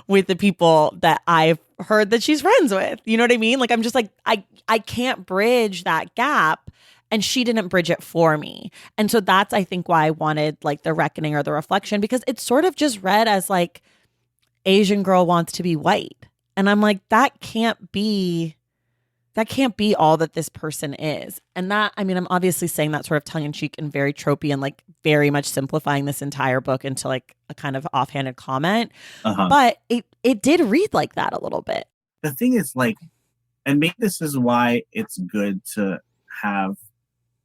with the people that I've heard that she's friends with. You know what I mean? Like I'm just like I can't bridge that gap and she didn't bridge it for me. And so that's I think why I wanted like the reckoning or the reflection because it's sort of just read as like Asian girl wants to be white. And I'm like that can't be all that this person is. And that, I mean, I'm obviously saying that sort of tongue in cheek and very tropey and like very much simplifying this entire book into like a kind of offhanded comment. Uh-huh. But it did read like that a little bit. The thing is, like, and maybe this is why it's good to have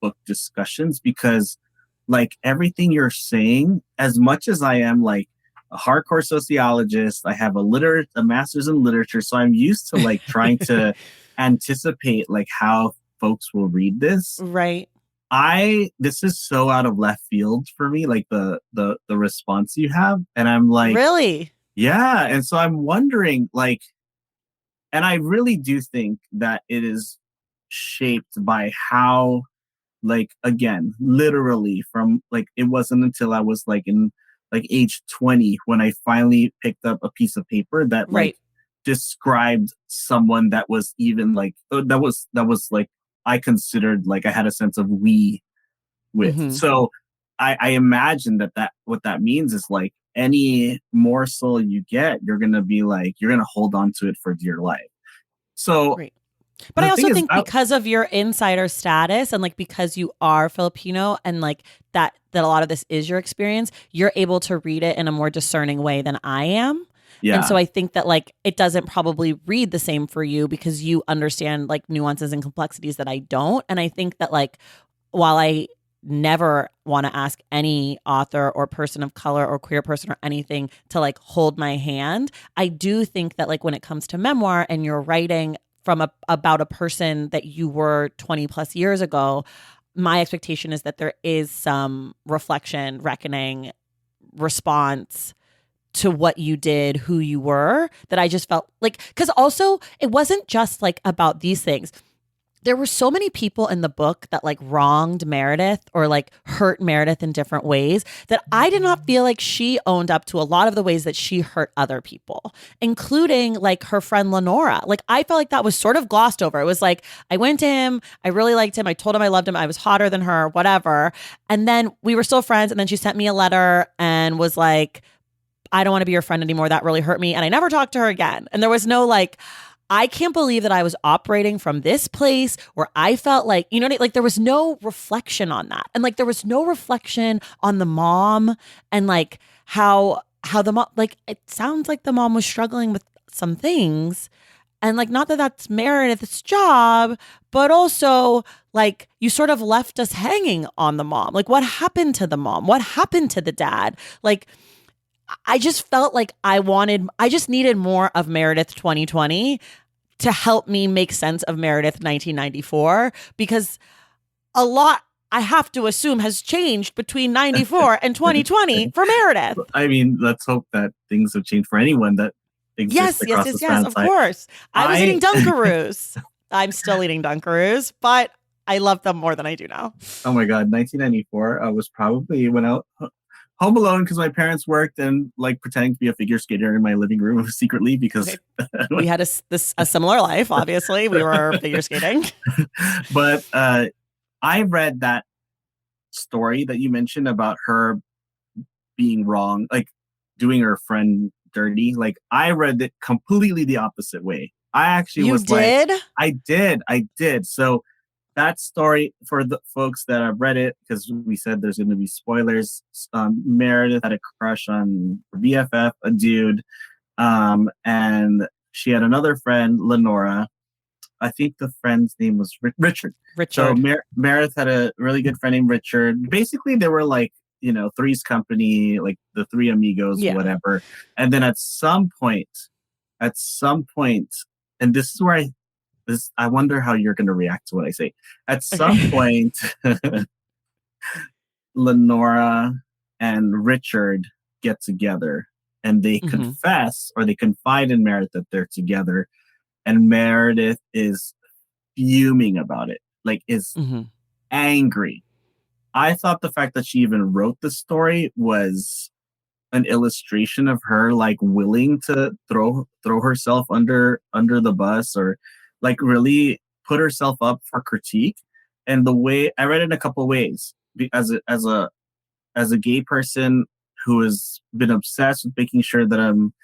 book discussions, because like everything you're saying, as much as I am like a hardcore sociologist, I have a master's in literature, so I'm used to like trying to anticipate like how folks will read this. Right. This is so out of left field for me, like the response you have, and I'm like, Really? yeah. And so I'm wondering, like, and I really do think that it is shaped by how, like, again, literally from like, it wasn't until I was like in like age 20 when I finally picked up a piece of paper that like Right. described someone that was even like, that was like, I considered like I had a sense of we with. Mm-hmm. So I imagine that what that means is like any morsel you get, you're gonna be like, you're gonna hold on to it for dear life. So Right. But I the thing also is, think because of your insider status and like because you are Filipino and like that a lot of this is your experience, you're able to read it in a more discerning way than I am. And yeah, so I think that like it doesn't probably read the same for you because you understand like nuances and complexities that I don't. And I think that like while I never want to ask any author or person of color or queer person or anything to like hold my hand, I do think that like when it comes to memoir and you're writing from about a person that you were 20 plus years ago, my expectation is that there is some reflection, reckoning, response to what you did, who you were, that I just felt like, because also it wasn't just like about these things. There were so many people in the book that like wronged Meredith or like hurt Meredith in different ways that I did not feel like she owned up to a lot of the ways that she hurt other people, including like her friend Lenora. Like I felt like that was sort of glossed over. It was like, I went to him, I really liked him, I told him I loved him, I was hotter than her, whatever. And then we were still friends. And then she sent me a letter and was like, I don't want to be your friend anymore. That really hurt me. And I never talked to her again. And there was no like, I can't believe that I was operating from this place where I felt like, you know what I mean? Like there was no reflection on that. And like there was no reflection on the mom and like how the mom, like it sounds like the mom was struggling with some things. And like not that that's Meredith's job, but also like you sort of left us hanging on the mom. Like what happened to the mom? What happened to the dad? Like I just felt like I just needed more of Meredith 2020 to help me make sense of Meredith 1994 because a lot I have to assume has changed between 94 and 2020 for Meredith. I mean, let's hope that things have changed for anyone that exists Yes, yes, across the yes, yes, span of side. course. I was eating I Dunkaroos. I'm still eating Dunkaroos, but I love them more than I do now. Oh my god, 1994 was probably when I home alone because my parents worked and like pretending to be a figure skater in my living room secretly because Okay. We had a similar life, obviously. We were figure skating. but I read that story that you mentioned about her being wrong, like doing her friend dirty. Like I read it completely the opposite way. I actually You was like, did? I did. So that story for the folks that have read it, because we said there's going to be spoilers. Meredith had a crush on her BFF, a dude, and she had another friend, Lenora. I think the friend's name was Richard. So Richard. Meredith had a really good friend named Richard. Basically, they were like, Three's Company, like the three amigos, Yeah. whatever. And then at some point, and this is where I wonder how you're going to react to what I say. At some Okay. point, Lenora and Richard get together and they confess or they confide in Meredith that they're together. And Meredith is fuming about it, like is angry. I thought the fact that she even wrote the story was an illustration of her like willing to throw herself under the bus or like really put herself up for critique. And the way I read it in a couple of ways, as a gay person who has been obsessed with making sure that I'm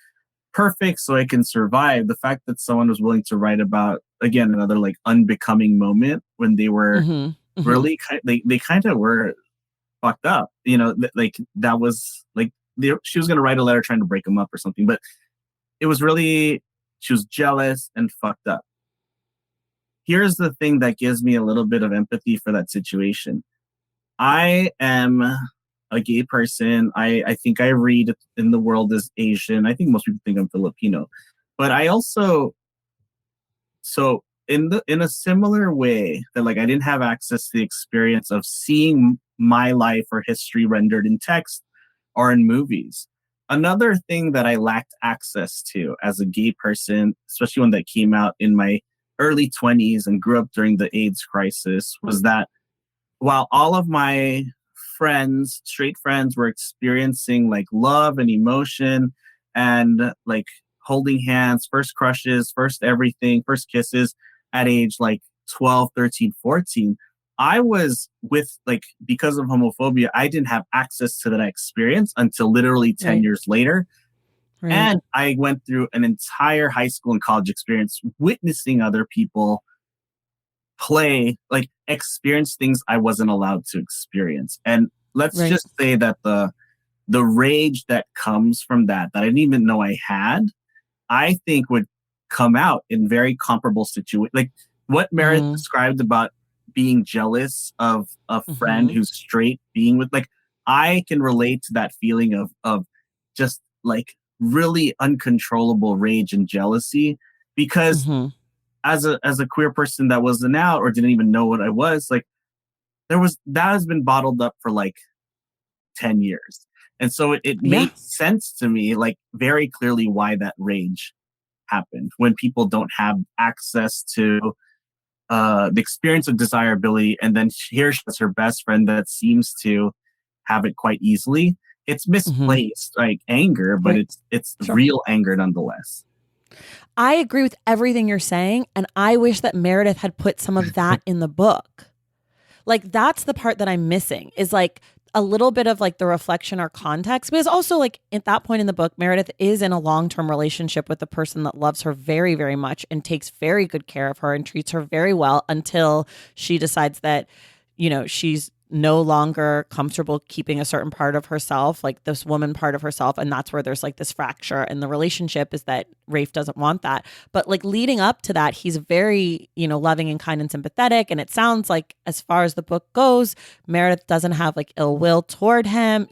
perfect so I can survive. The fact that someone was willing to write about, again, another like unbecoming moment when they were really they kind of were fucked up, like that was like she was going to write a letter trying to break them up or something, but it was really, she was jealous and fucked up. Here's the thing that gives me a little bit of empathy for that situation. I am a gay person. I think I read in the world as Asian. I think most people think I'm Filipino. But I also, so in a similar way that like I didn't have access to the experience of seeing my life or history rendered in text or in movies. Another thing that I lacked access to as a gay person, especially one that came out in my early 20s and grew up during the AIDS crisis, was that while all of my friends, straight friends, were experiencing like love and emotion and like holding hands, first crushes, first everything, first kisses at age like 12, 13, 14, I was with like, because of homophobia, I didn't have access to that experience until literally 10 years later. Right. And I went through an entire high school and college experience witnessing other people experience things I wasn't allowed to experience. And let's just say that the rage that comes from that I didn't even know I had, I think would come out in very comparable situations. Like what Meredith described about being jealous of a friend who's straight, being with, like, I can relate to that feeling of just like really uncontrollable rage and jealousy, because as a queer person that wasn't out or didn't even know what I was, like that has been bottled up for like 10 years. And so it made sense to me, like very clearly, why that rage happened when people don't have access to the experience of desirability. And then here she has her best friend that seems to have it quite easily. It's misplaced like anger, but it's real anger nonetheless. I agree with everything you're saying. And I wish that Meredith had put some of that in the book. Like, that's the part that I'm missing, is like a little bit of like the reflection or context. Because also, like, at that point in the book, Meredith is in a long-term relationship with the person that loves her very, very much and takes very good care of her and treats her very well until she decides that, she's no longer comfortable keeping a certain part of herself, like this woman part of herself. And that's where there's like this fracture in the relationship, is that Rafe doesn't want that. But like leading up to that, he's very, loving and kind and sympathetic. And it sounds like, as far as the book goes, Meredith doesn't have like ill will toward him.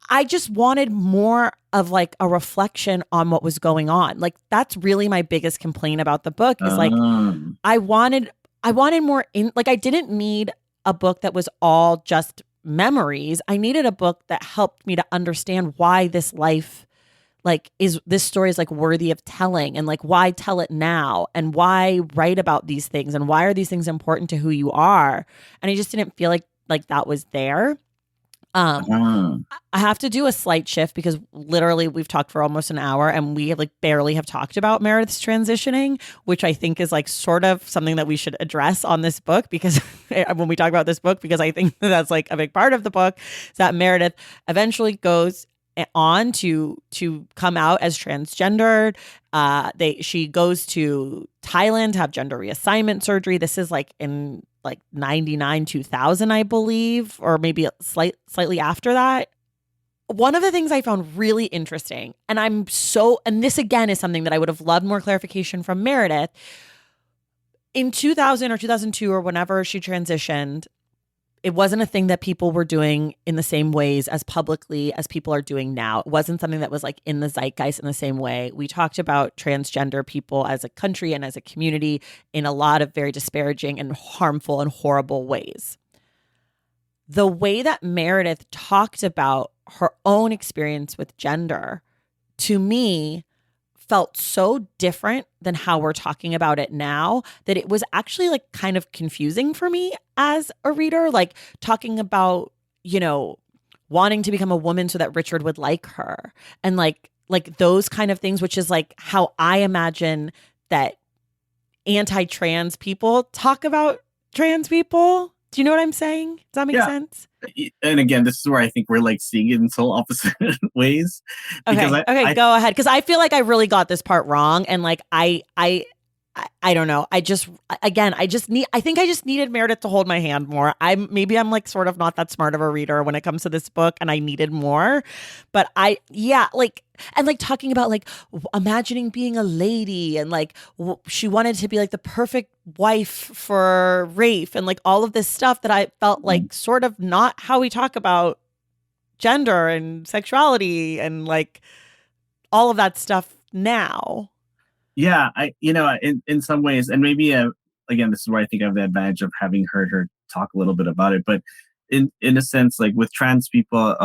I just wanted more of like a reflection on what was going on. Like, that's really my biggest complaint about the book, is like, I wanted more I didn't need a book that was all just memories. I needed a book that helped me to understand why this life, this story is like worthy of telling, and like why tell it now, and why write about these things, and why are these things important to who you are. And I just didn't feel like that was there. I have to do a slight shift, because literally we've talked for almost an hour and we like barely have talked about Meredith's transitioning, which I think is like sort of something that we should address on this book, because when we talk about this book, because I think that's like a big part of the book, is that Meredith eventually goes on to come out as transgendered. She goes to Thailand to have gender reassignment surgery. This is like in like 99, 2000, I believe, or maybe slightly after that. One of the things I found really interesting, and this again is something that I would have loved more clarification from Meredith. In 2000 or 2002 or whenever she transitioned, it wasn't a thing that people were doing in the same ways as publicly as people are doing now. It wasn't something that was like in the zeitgeist in the same way. We talked about transgender people as a country and as a community in a lot of very disparaging and harmful and horrible ways. The way that Meredith talked about her own experience with gender, to me, felt so different than how we're talking about it now that it was actually like kind of confusing for me as a reader, like talking about, wanting to become a woman so that Richard would like her and like those kind of things, which is like how I imagine that anti-trans people talk about trans people. Do you know what I'm saying? Does that make sense? And again, this is where I think we're like seeing it in so opposite ways. Because okay, go ahead. Because I feel like I really got this part wrong, and like I don't know. I think I just needed Meredith to hold my hand more. I'm like sort of not that smart of a reader when it comes to this book, and I needed more. But talking about like imagining being a lady, and like she wanted to be like the perfect wife for Rafe, and like all of this stuff that I felt like sort of not how we talk about gender and sexuality and like all of that stuff now. Yeah, in some ways, and maybe again, this is where I think I have the advantage of having heard her talk a little bit about it. But in a sense, like with trans people,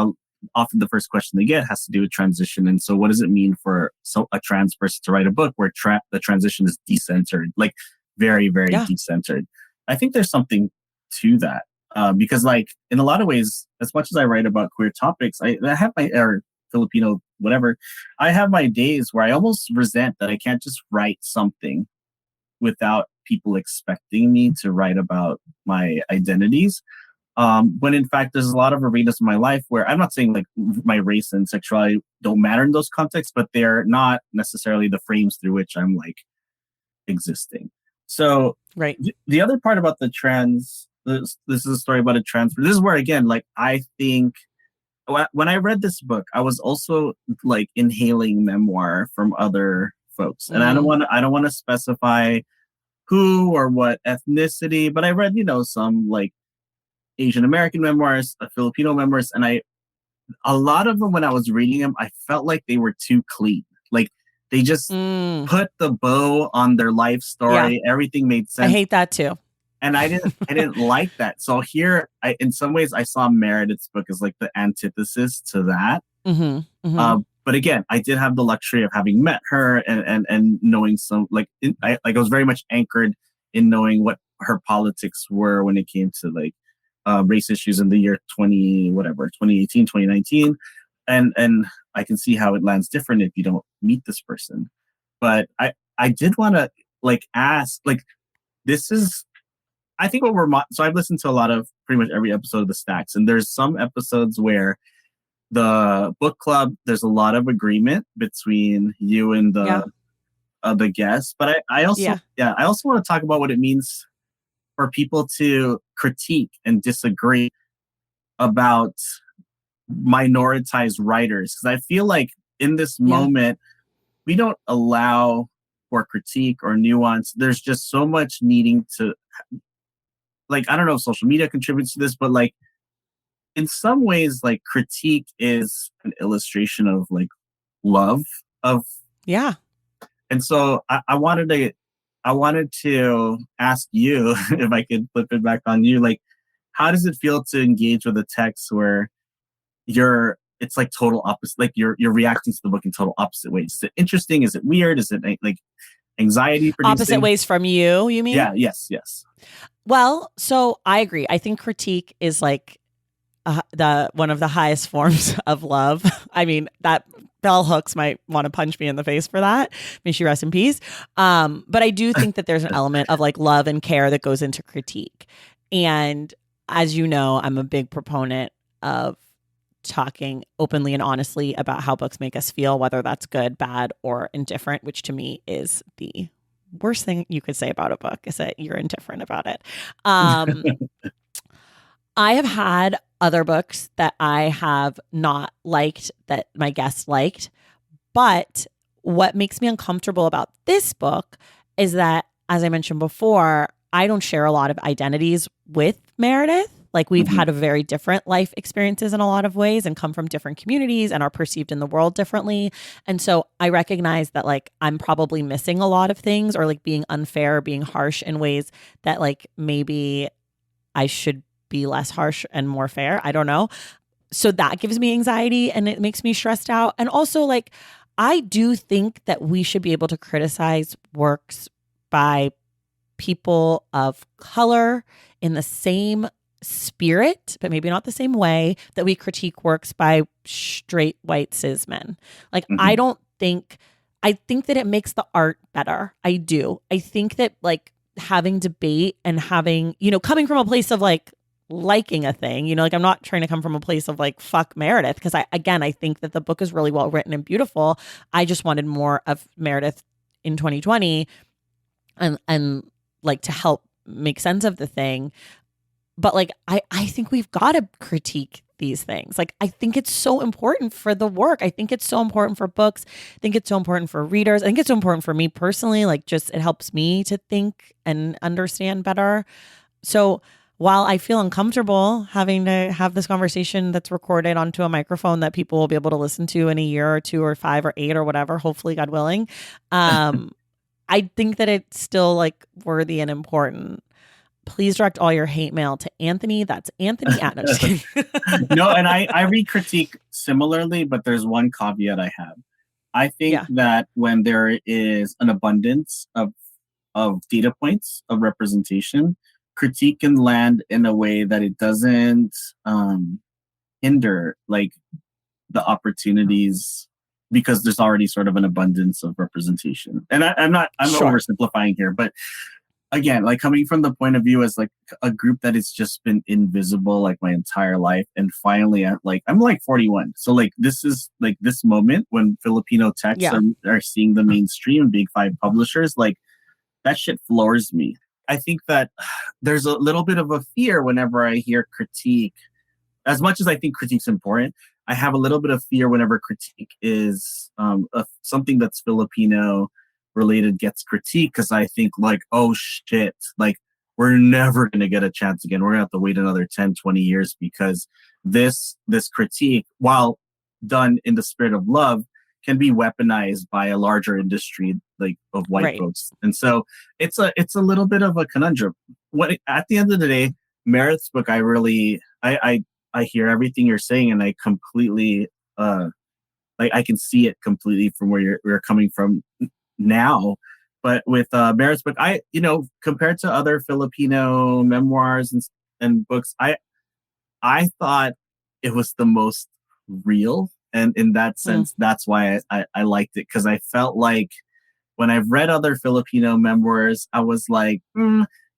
often the first question they get has to do with transition. And so, what does it mean for a trans person to write a book where the transition is decentered, like very, very decentered? I think there's something to that because, like, in a lot of ways, as much as I write about queer topics, I have or Filipino, whatever, I have my days where I almost resent that I can't just write something without people expecting me to write about my identities. When in fact, there's a lot of arenas in my life where I'm not saying like my race and sexuality don't matter in those contexts, but they're not necessarily the frames through which I'm like existing. So right. The other part about the trans, this is a story about a trans. This is where, again, like I think when I read this book, I was also like inhaling memoir from other folks, and I don't want to specify who or what ethnicity, but I read some like Asian American memoirs, Filipino memoirs, and a lot of them when I was reading them, I felt like they were too clean. Like they just put the bow on their life story. Yeah. Everything made sense. I hate that too. And I didn't like that. So here, in some ways, I saw Meredith's book as like the antithesis to that. Mm-hmm, mm-hmm. But again, I did have the luxury of having met her and knowing some I was very much anchored in knowing what her politics were when it came to like race issues in the year 2018, 2019, and I can see how it lands different if you don't meet this person. But I did want to like ask, like, this is. I think so I've listened to a lot of pretty much every episode of the Stacks, and there's some episodes where the book club, there's a lot of agreement between you and the guests. But I also want to talk about what it means for people to critique and disagree about minoritized writers. Because I feel like in this moment, we don't allow for critique or nuance. There's just so much needing to... Like, I don't know if social media contributes to this, but like in some ways, like critique is an illustration of like love of. Yeah. And so I wanted to ask you if I could flip it back on you. Like, how does it feel to engage with a text where it's like total opposite, like you're reacting to the book in total opposite ways? Is it interesting? Is it weird? Is it like anxiety producing? Opposite ways from you mean? Yeah. Yes. Well, so I agree. I think critique is like one of the highest forms of love. I mean, that bell hooks might want to punch me in the face for that. May she rest in peace. But I do think that there's an element of like love and care that goes into critique. And as you know, I'm a big proponent of talking openly and honestly about how books make us feel, whether that's good, bad, or indifferent, which to me is the worst thing you could say about a book is that you're indifferent about it. I have had other books that I have not liked that my guests liked, but what makes me uncomfortable about this book is that, as I mentioned before, I don't share a lot of identities with Meredith. Like we've had a very different life experiences in a lot of ways and come from different communities and are perceived in the world differently. And so I recognize that like I'm probably missing a lot of things or like being unfair or being harsh in ways that like maybe I should be less harsh and more fair. I don't know. So that gives me anxiety and it makes me stressed out. And also like I do think that we should be able to criticize works by people of color in the same spirit, but maybe not the same way that we critique works by straight white cis men. Like, I think that it makes the art better. I do. I think that like having debate and having, coming from a place of like liking a thing, like I'm not trying to come from a place of like, fuck Meredith. Because I think that the book is really well written and beautiful. I just wanted more of Meredith in 2020 and like to help make sense of the thing. But like, I think we've got to critique these things. Like, I think it's so important for the work. I think it's so important for books. I think it's so important for readers. I think it's so important for me personally. Like, just it helps me to think and understand better. So while I feel uncomfortable having to have this conversation that's recorded onto a microphone that people will be able to listen to in a year or 2 or 5 or 8 or whatever, hopefully, God willing, I think that it's still like worthy and important. Please direct all your hate mail to Anthony. That's Anthony at No, and I read critique similarly, but there's one caveat I have. I think that when there is an abundance of data points of representation, critique can land in a way that it doesn't hinder like the opportunities because there's already sort of an abundance of representation. And I'm oversimplifying here, but again, like coming from the point of view as like a group that has just been invisible like my entire life, and finally I'm like 41, so like this is like this moment when Filipino texts are seeing the mainstream big 5 publishers, like that shit floors me. I think that there's a little bit of a fear whenever I hear critique. As much as I think critique's important, I have a little bit of fear whenever critique is something that's Filipino related gets critiqued, because I think like, oh shit, like we're never going to get a chance again. We're going to have to wait another 10, 20 years because this critique, while done in the spirit of love, can be weaponized by a larger industry like of white folks. And so it's a little bit of a conundrum. At the end of the day, Meredith's book, I hear everything you're saying, and I completely like I can see it completely from where you're coming from now. But with Meredith's book, compared to other Filipino memoirs and books, I thought it was the most real. And in that sense, that's why I liked it, because I felt like when I've read other Filipino memoirs, I was like,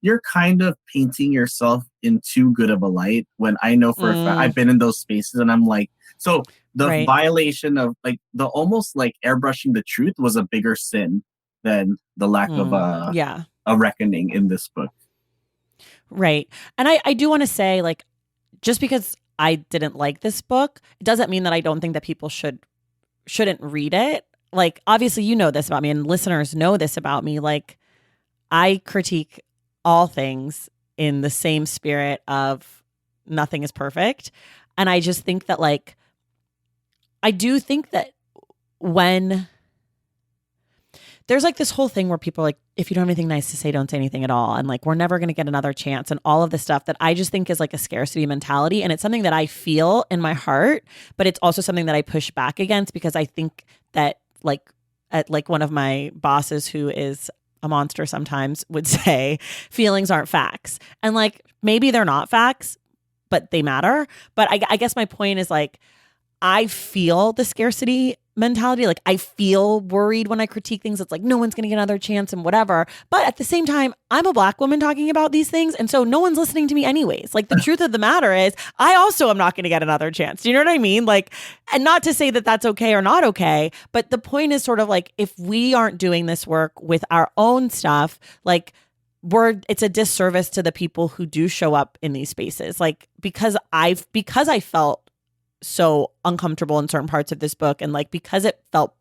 you're kind of painting yourself in too good of a light, when I know for a fact I've been in those spaces, and I'm like, so the violation of like the almost like airbrushing the truth was a bigger sin than the lack of a reckoning in this book. Right. And I do want to say, like, just because I didn't like this book, it doesn't mean that I don't think that people shouldn't read it. Like, obviously, you know this about me, and listeners know this about me. Like, I critique all things in the same spirit of nothing is perfect. And I just think that, like, I do think that when there's like this whole thing where people are like, if you don't have anything nice to say, don't say anything at all. And like, we're never going to get another chance, and all of this stuff that I just think is like a scarcity mentality. And it's something that I feel in my heart, but it's also something that I push back against, because I think that like one of my bosses, who is a monster sometimes, would say feelings aren't facts. And like, maybe they're not facts, but they matter. But I guess my point is like, I feel the scarcity mentality. Like I feel worried when I critique things. It's like no one's going to get another chance and whatever. But at the same time, I'm a Black woman talking about these things. And so no one's listening to me anyways. Like the truth of the matter is I also am not going to get another chance. Do you know what I mean? Like, and not to say that that's okay or not okay, but the point is sort of like, if we aren't doing this work with our own stuff, like it's a disservice to the people who do show up in these spaces. Like, because I felt so uncomfortable in certain parts of this book, and like because it felt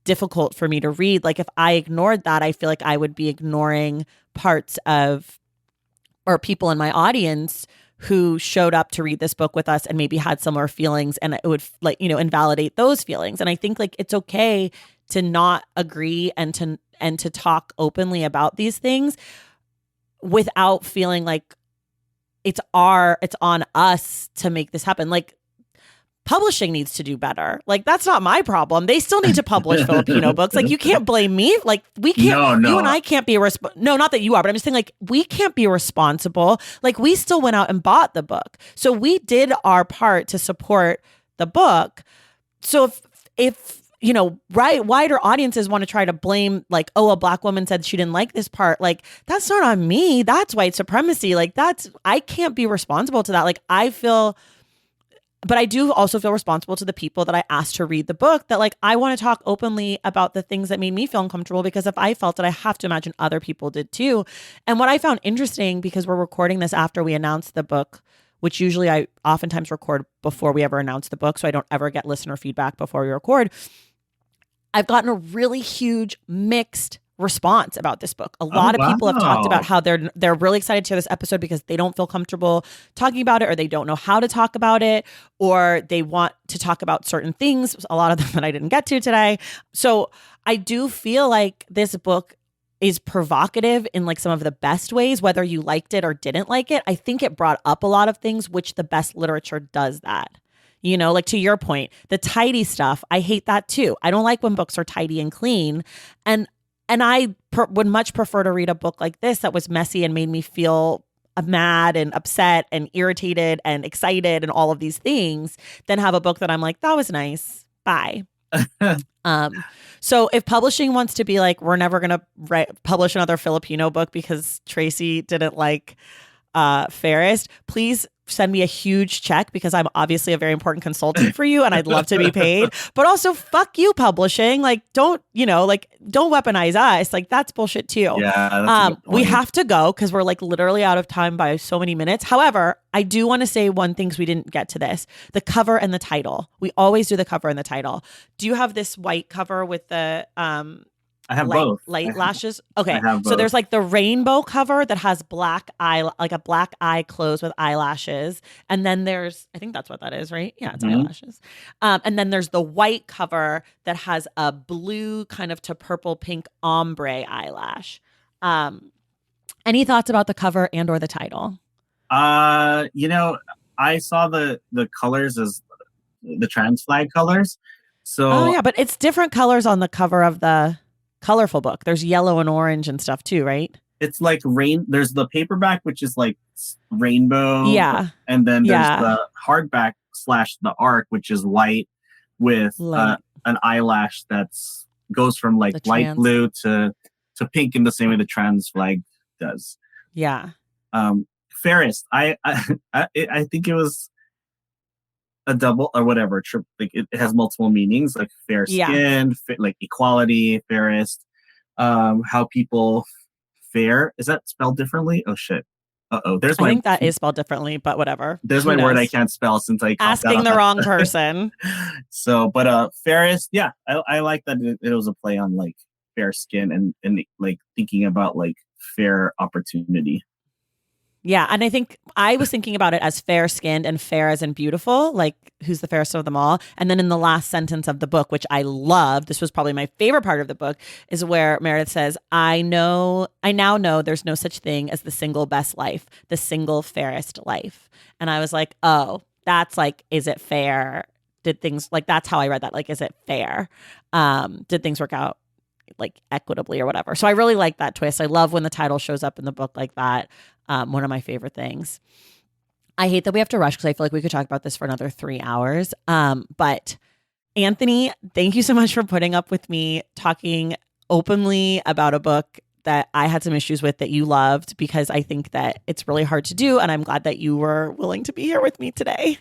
difficult for me to read, like if I ignored that, I feel like I would be ignoring parts of or people in my audience who showed up to read this book with us and maybe had similar feelings, and it would like, you know, invalidate those feelings. And I think like it's okay to not agree and to talk openly about these things without feeling like it's on us to make this happen. Like publishing needs to do better. Like that's not my problem. They still need to publish Filipino books. Like you can't blame me. Like we can't. No. You and I can't be no, not that you are, but I'm just saying like we can't be responsible. Like we still went out and bought the book, so we did our part to support the book. So if you know, wider audiences want to try to blame like, oh, a Black woman said she didn't like this part. Like that's not on me. That's white supremacy. Like I can't be responsible to that. Like but I do also feel responsible to the people that I asked to read the book, that like I want to talk openly about the things that made me feel uncomfortable, because if I felt it, I have to imagine other people did too. And what I found interesting, because we're recording this after we announced the book, which usually I oftentimes record before we ever announce the book, so I don't ever get listener feedback before we record. I've gotten a really huge mixed response about this book. A lot of people have talked about how they're really excited to hear this episode because they don't feel comfortable talking about it, or they don't know how to talk about it, or they want to talk about certain things, a lot of them that I didn't get to today. So I do feel like this book is provocative in like some of the best ways, whether you liked it or didn't like it. I think it brought up a lot of things, which the best literature does that. You know, like to your point, the tidy stuff, I hate that too. I don't like when books are tidy and clean. And I would much prefer to read a book like this that was messy and made me feel mad and upset and irritated and excited and all of these things than have a book that I'm like, that was nice. Bye. So if publishing wants to be like, we're never going to publish another Filipino book because Tracy didn't like Fairest, please send me a huge check, because I'm obviously a very important consultant for you and I'd love to be paid. But also fuck you, publishing. Like don't weaponize us. Like that's bullshit too. Yeah, we have to go because we're like literally out of time by so many minutes. However, I do want to say one thing, because we didn't get to this: the cover and the title. We always do the cover and the title. Do you have this white cover with the I have both. Light lashes. Okay. So there's like the rainbow cover that has black eye, like a black eye closed with eyelashes. And then there's, I think that's what that is, right? Yeah, it's eyelashes. And then there's the white cover that has a blue kind of to purple pink ombre eyelash. Any thoughts about the cover and or the title? You know, I saw the colors as the trans flag colors. So oh yeah, but it's different colors on the cover of the colorful book. There's yellow and orange and stuff too, right? It's like there's the paperback, which is like rainbow. Yeah. And then there's the hardback / the ARC, which is white with an eyelash that's goes from like light blue to pink in the same way the trans flag does. Yeah. Fairest. I think it was a double or whatever. Like it has multiple meanings, like fair skin, like equality, fairest. How people fare. Is that spelled differently? Oh shit. I think that is spelled differently, but whatever. There's my word I can't spell since I asking the wrong person. So, but fairest, yeah, I like that it was a play on like fair skin and like thinking about like fair opportunity. Yeah, and I think I was thinking about it as fair-skinned and fair as in beautiful, like who's the fairest of them all. And then in the last sentence of the book, which I love, this was probably my favorite part of the book, is where Meredith says, I now know there's no such thing as the single best life, the single fairest life. And I was like, oh, that's like, is it fair? Did things, like that's how I read that. Like, is it fair? Did things work out like equitably or whatever? So I really like that twist. I love when the title shows up in the book like that. One of my favorite things. I hate that we have to rush because I feel like we could talk about this for another 3 hours. But Anthony, thank you so much for putting up with me talking openly about a book that I had some issues with that you loved, because I think that it's really hard to do. And I'm glad that you were willing to be here with me today.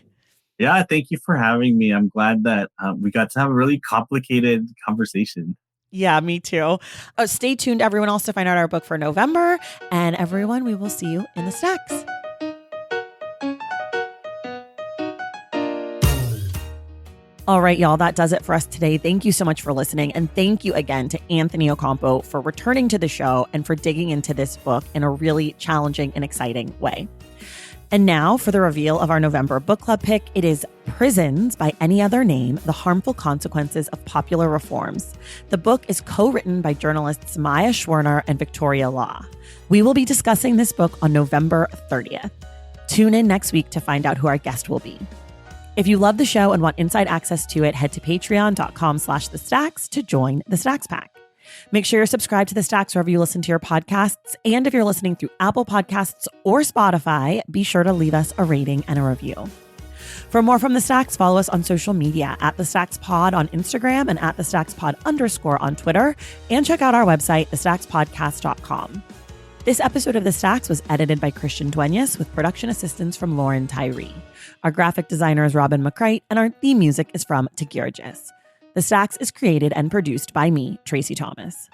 Yeah, thank you for having me. I'm glad that we got to have a really complicated conversation. Yeah, me too. Stay tuned, everyone else, to find out our book for November. And everyone, we will see you in the stacks. All right, y'all, that does it for us today. Thank you so much for listening. And thank you again to Anthony Ocampo for returning to the show and for digging into this book in a really challenging and exciting way. And now for the reveal of our November book club pick. It is Prisons by Any Other Name, The Harmful Consequences of Popular Reforms. The book is co-written by journalists Maya Schwerner and Victoria Law. We will be discussing this book on November 30th. Tune in next week to find out who our guest will be. If you love the show and want inside access to it, head to patreon.com/The Stacks to join the Stacks Pack. Make sure you're subscribed to The Stacks wherever you listen to your podcasts. And if you're listening through Apple Podcasts or Spotify, be sure to leave us a rating and a review. For more from The Stacks, follow us on social media at The Stacks Pod on Instagram and at The Stacks Pod _ on Twitter. And check out our website, thestackspodcast.com. This episode of The Stacks was edited by Christian Duenas with production assistance from Lauren Tyree. Our graphic designer is Robin McCrite, and our theme music is from Tagirgis. The Stacks is created and produced by me, Tracy Thomas.